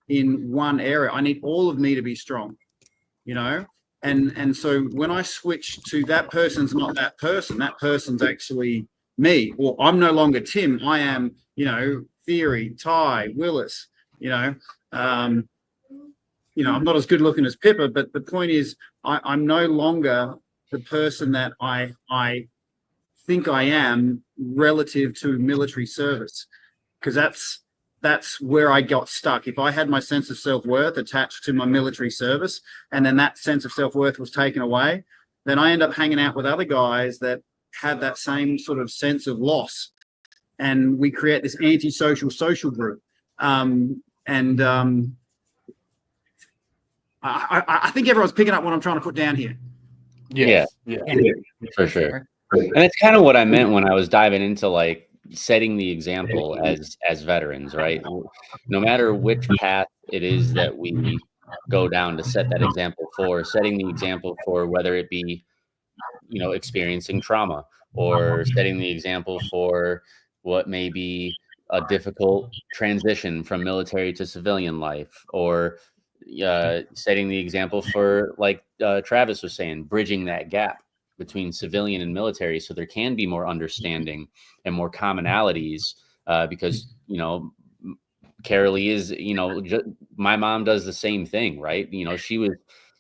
in one area. I need all of me to be strong, you know? And so when I switch to that person's not that person's actually me, or I'm no longer Tim, I am, you know, Theory, Ty, Willis, you know, I'm not as good looking as Pippa, but the point is I'm no longer the person that I think I am relative to military service, because that's where I got stuck. If I had my sense of self-worth attached to my military service, and then that sense of self-worth was taken away, then I end up hanging out with other guys that have that same sort of sense of loss. And we create this antisocial social group. I think everyone's picking up what I'm trying to put down here. Yeah, for sure. And it's kind of what I meant when I was diving into like setting the example as veterans, right? No matter which path it is that we go down to set that example for, setting the example for whether it be, you know, experiencing trauma, or setting the example for what may be a difficult transition from military to civilian life, or setting the example for, like Travis was saying, bridging that gap between civilian and military, so there can be more understanding and more commonalities, because, you know, Carolee is, you know, my mom does the same thing, right? You know, she was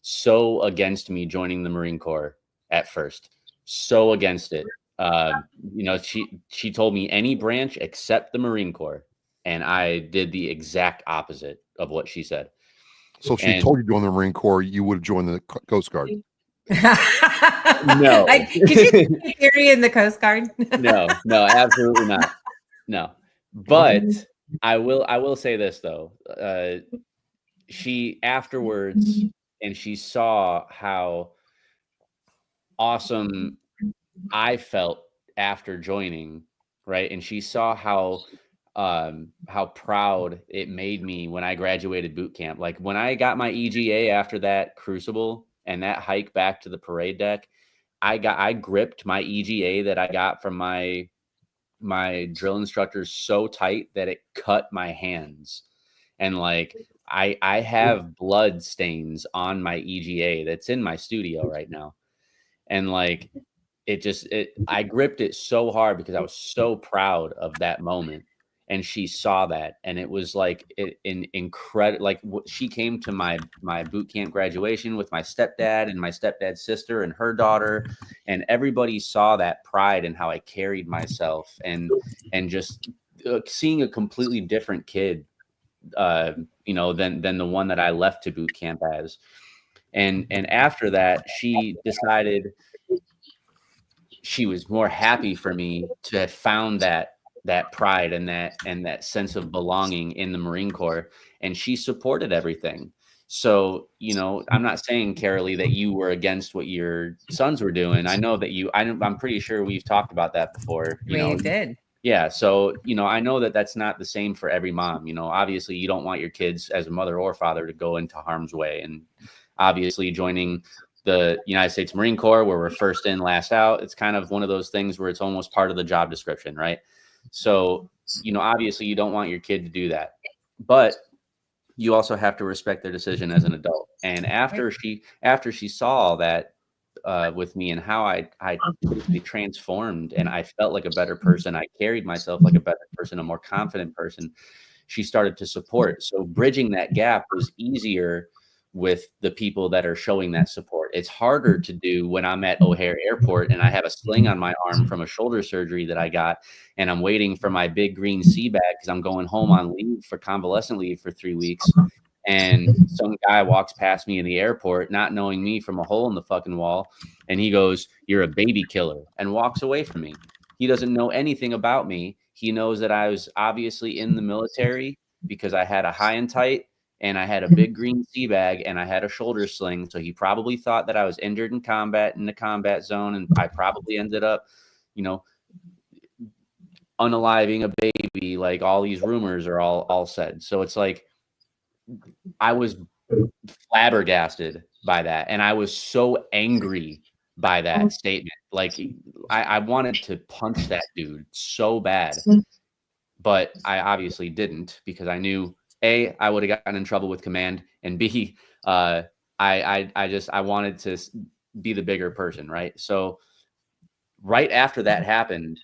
so against me joining the Marine Corps at first, so against it. You know, she told me any branch except the Marine Corps, and I did the exact opposite of what she said. So if she told you to join the Marine Corps, you would have joined the Coast Guard. No. Could you see Theory in the Coast Guard? No, absolutely not. No, but I will say this though. She afterwards, and she saw how awesome I felt after joining, right? And she saw how proud it made me when I graduated boot camp. Like when I got my EGA after that crucible and that hike back to the parade deck, I gripped my EGA that I got from my drill instructors so tight that it cut my hands. And like, I have blood stains on my EGA that's in my studio right now. And like, I gripped it so hard because I was so proud of that moment. And she saw that, and it was like an incredible, like she came to my boot camp graduation with my stepdad and my stepdad's sister and her daughter, and everybody saw that pride in how I carried myself, and just seeing a completely different kid, you know, than the one that I left to boot camp as. And after that, she decided she was more happy for me to have found that pride and that sense of belonging in the Marine Corps, and she supported everything. So, you know, I'm not saying, Carolee, that you were against what your sons were doing. I know that I'm pretty sure we've talked about that before. We did. Yeah. So, you know, I know that that's not the same for every mom. You know, obviously you don't want your kids as a mother or father to go into harm's way. And obviously joining the United States Marine Corps, where we're first in, last out, it's kind of one of those things where it's almost part of the job description, right? So you know, obviously you don't want your kid to do that, but you also have to respect their decision as an adult. And after she saw that with me and how I basically transformed and I felt like a better person, I carried myself like a better person, a more confident person, she started to support. So bridging that gap was easier with the people that are showing that support. It's harder to do when I'm at O'Hare Airport and I have a sling on my arm from a shoulder surgery that I got, and I'm waiting for my big green sea bag because I'm going home on leave for convalescent leave for 3 weeks. And some guy walks past me in the airport, not knowing me from a hole in the fucking wall. And he goes, "You're a baby killer," and walks away from me. He doesn't know anything about me. He knows that I was obviously in the military because I had a high and tight and I had a big green sea bag and I had a shoulder sling. So he probably thought that I was injured in combat in the combat zone. And I probably ended up, you know, unaliving a baby, like all these rumors are all said. So it's like, I was flabbergasted by that. And I was so angry by that statement. Like I wanted to punch that dude so bad, but I obviously didn't because I knew A, I would have gotten in trouble with command, and B, I wanted to be the bigger person. Right. So right after that happened,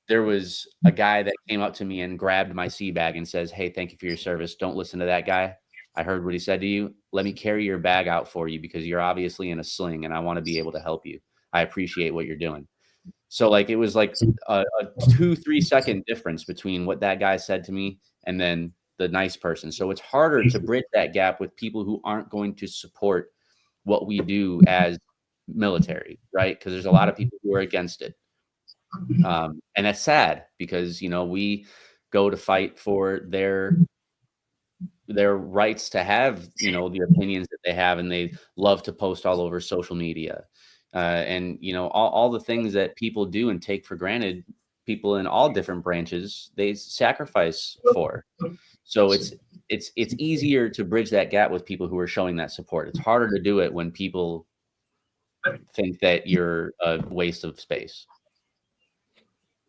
there was a guy that came up to me and grabbed my sea bag and says, "Hey, thank you for your service. Don't listen to that guy. I heard what he said to you. Let me carry your bag out for you because you're obviously in a sling and I want to be able to help you. I appreciate what you're doing." So like, it was like a 2-3 second difference between what that guy said to me and then the nice person. So it's harder to bridge that gap with people who aren't going to support what we do as military, right? Because there's a lot of people who are against it. And that's sad because, you know, we go to fight for their rights to have, you know, the opinions that they have, and they love to post all over social media. And, you know, all the things that people do and take for granted, people in all different branches, they sacrifice for. So it's easier to bridge that gap with people who are showing that support. It's harder to do it when people think that you're a waste of space.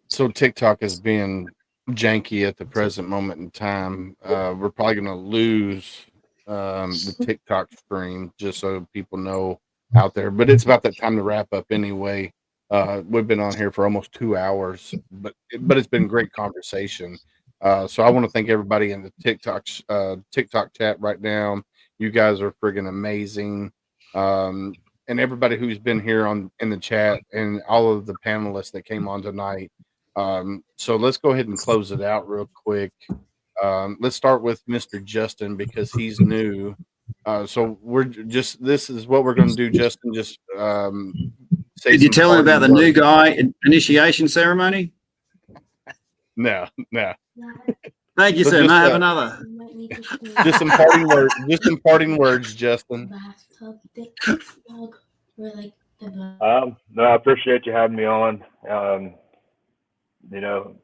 So TikTok is being janky at the present moment in time. We're probably going to lose the TikTok stream, just so people know out there. But it's about that time to wrap up anyway. We've been on here for almost 2 hours, but it's been great conversation. So I want to thank everybody in the TikTok chat right now. You guys are friggin' amazing. And everybody who's been here in the chat and all of the panelists that came on tonight. So let's go ahead and close it out real quick. Let's start with Mr. Justin because he's new. So this is what we're going to do, Justin. Just say. Did you tell him about the new guy initiation ceremony? No. Thank you, sir. May I have another? Just some parting words. Just some parting words, Justin. No, I appreciate you having me on. You know,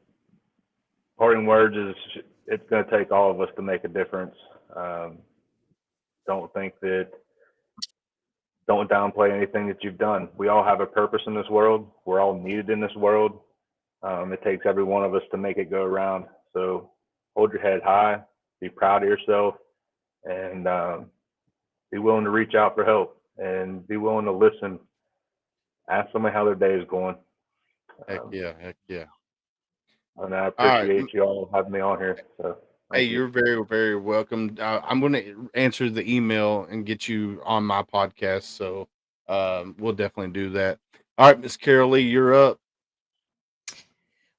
parting words is it's going to take all of us to make a difference. Don't downplay anything that you've done. We all have a purpose in this world. We're all needed in this world. It takes every one of us to make it go around. So hold your head high, be proud of yourself, and be willing to reach out for help and be willing to listen. Ask somebody how their day is going. Heck yeah. And I appreciate you all having me on here. So hey, you're very, very welcome. I'm going to answer the email and get you on my podcast. So we'll definitely do that. All right, Miss Carol Lee, you're up.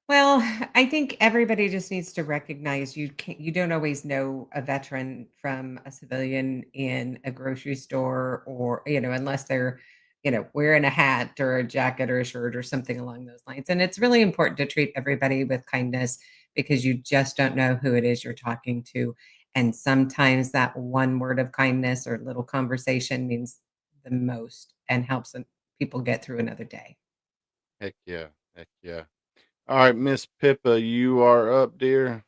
Well, I think everybody just needs to recognize you don't always know a veteran from a civilian in a grocery store, or, you know, unless they're, you know, wearing a hat or a jacket or a shirt or something along those lines. And it's really important to treat everybody with kindness because you just don't know who it is you're talking to. And sometimes that one word of kindness or little conversation means the most and helps people get through another day. Heck yeah. All right, Miss Pippa, you are up, dear.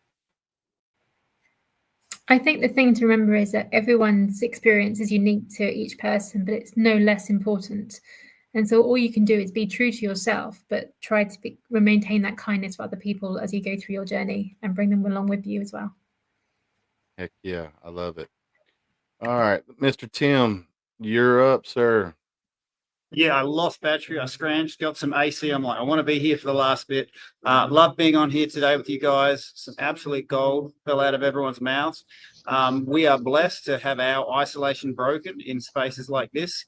I think the thing to remember is that everyone's experience is unique to each person, but it's no less important. And so all you can do is be true to yourself, but try to maintain that kindness for other people as you go through your journey and bring them along with you as well. Heck yeah, I love it. All right, Mr. Tim, you're up, sir. Yeah, I lost battery. I scrounged, got some AC. I'm like, I want to be here for the last bit. Love being on here today with you guys. Some absolute gold fell out of everyone's mouths. We are blessed to have our isolation broken in spaces like this.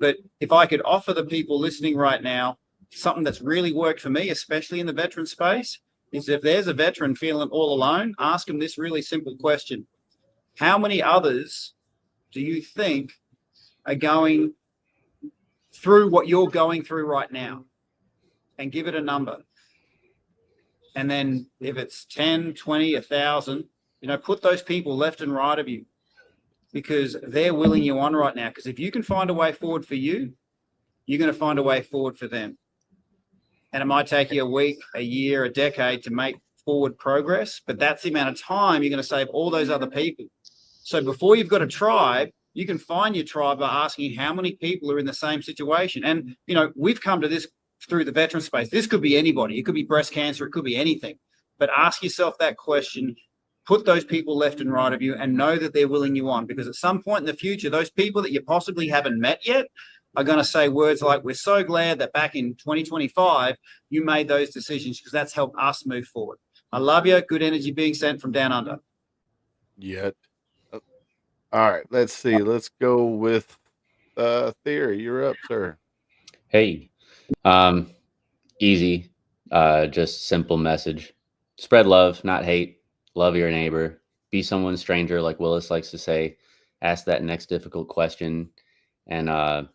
But if I could offer the people listening right now something that's really worked for me, especially in the veteran space, is if there's a veteran feeling all alone, ask them this really simple question. How many others do you think are going through what you're going through right now? And give it a number. And then if it's 10, 20, 1,000, put those people left and right of you, because they're willing you on right now. Because if you can find a way forward for you, you're going to find a way forward for them. And it might take you a week, a year, a decade to make forward progress, but that's the amount of time you're going to save all those other people. So before you've got a tribe, you can find your tribe by asking how many people are in the same situation. And, we've come to this through the veteran space. This could be anybody. It could be breast cancer. It could be anything. But ask yourself that question, put those people left and right of you, and know that they're willing you on. Because at some point in the future, those people that you possibly haven't met yet are going to say words like, we're so glad that back in 2025, you made those decisions, because that's helped us move forward. I love you. Good energy being sent from down under. Yet. All right, let's see. Let's go with Theory. You're up, sir. Hey, easy, just simple message. Spread love, not hate. Love your neighbor. Be someone's stranger, like Willis likes to say. Ask that next difficult question, and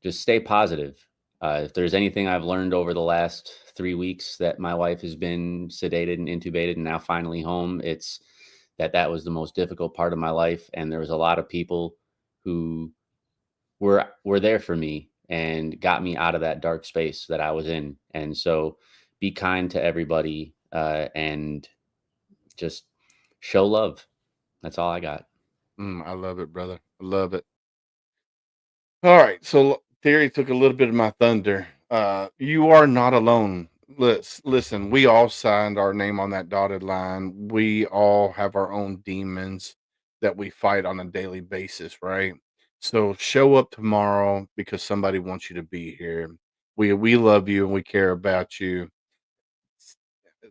just stay positive. If there's anything I've learned over the last 3 weeks that my wife has been sedated and intubated and now finally home, it's that was the most difficult part of my life. And there was a lot of people who were there for me and got me out of that dark space that I was in. And so be kind to everybody, and just show love. That's all I got. I love it, brother. I love it. All right. So Theory took a little bit of my thunder. You are not alone. Listen, we all signed our name on that dotted line. We all have our own demons that we fight on a daily basis, right? So show up tomorrow because somebody wants you to be here. We love you and we care about you.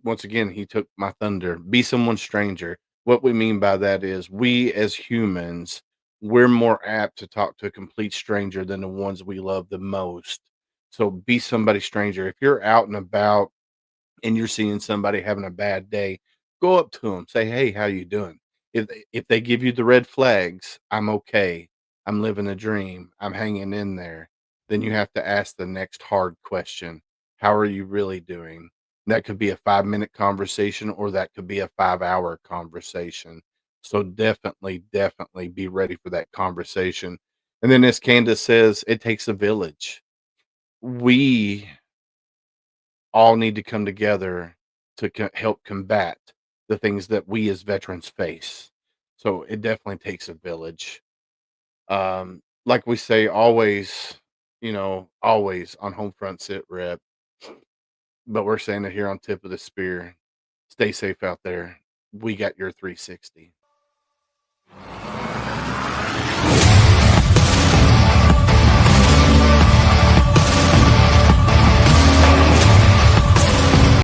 Once again, he took my thunder. Be someone's stranger. What we mean by that is we as humans, we're more apt to talk to a complete stranger than the ones we love the most. So be somebody's stranger. If you're out and about and you're seeing somebody having a bad day, go up to them, say, "Hey, how you doing?" If they give you the red flags, "I'm okay. I'm living a dream. I'm hanging in there." Then you have to ask the next hard question. How are you really doing? That could be a 5-minute conversation or that could be a 5-hour conversation. So definitely be ready for that conversation. And then as Candace says, it takes a village. We all need to come together to help combat the things that we as veterans face. So it definitely takes a village. Like we say, always on home front sit rep. But we're saying it here on Tip of the Spear. Stay safe out there. We got your 360.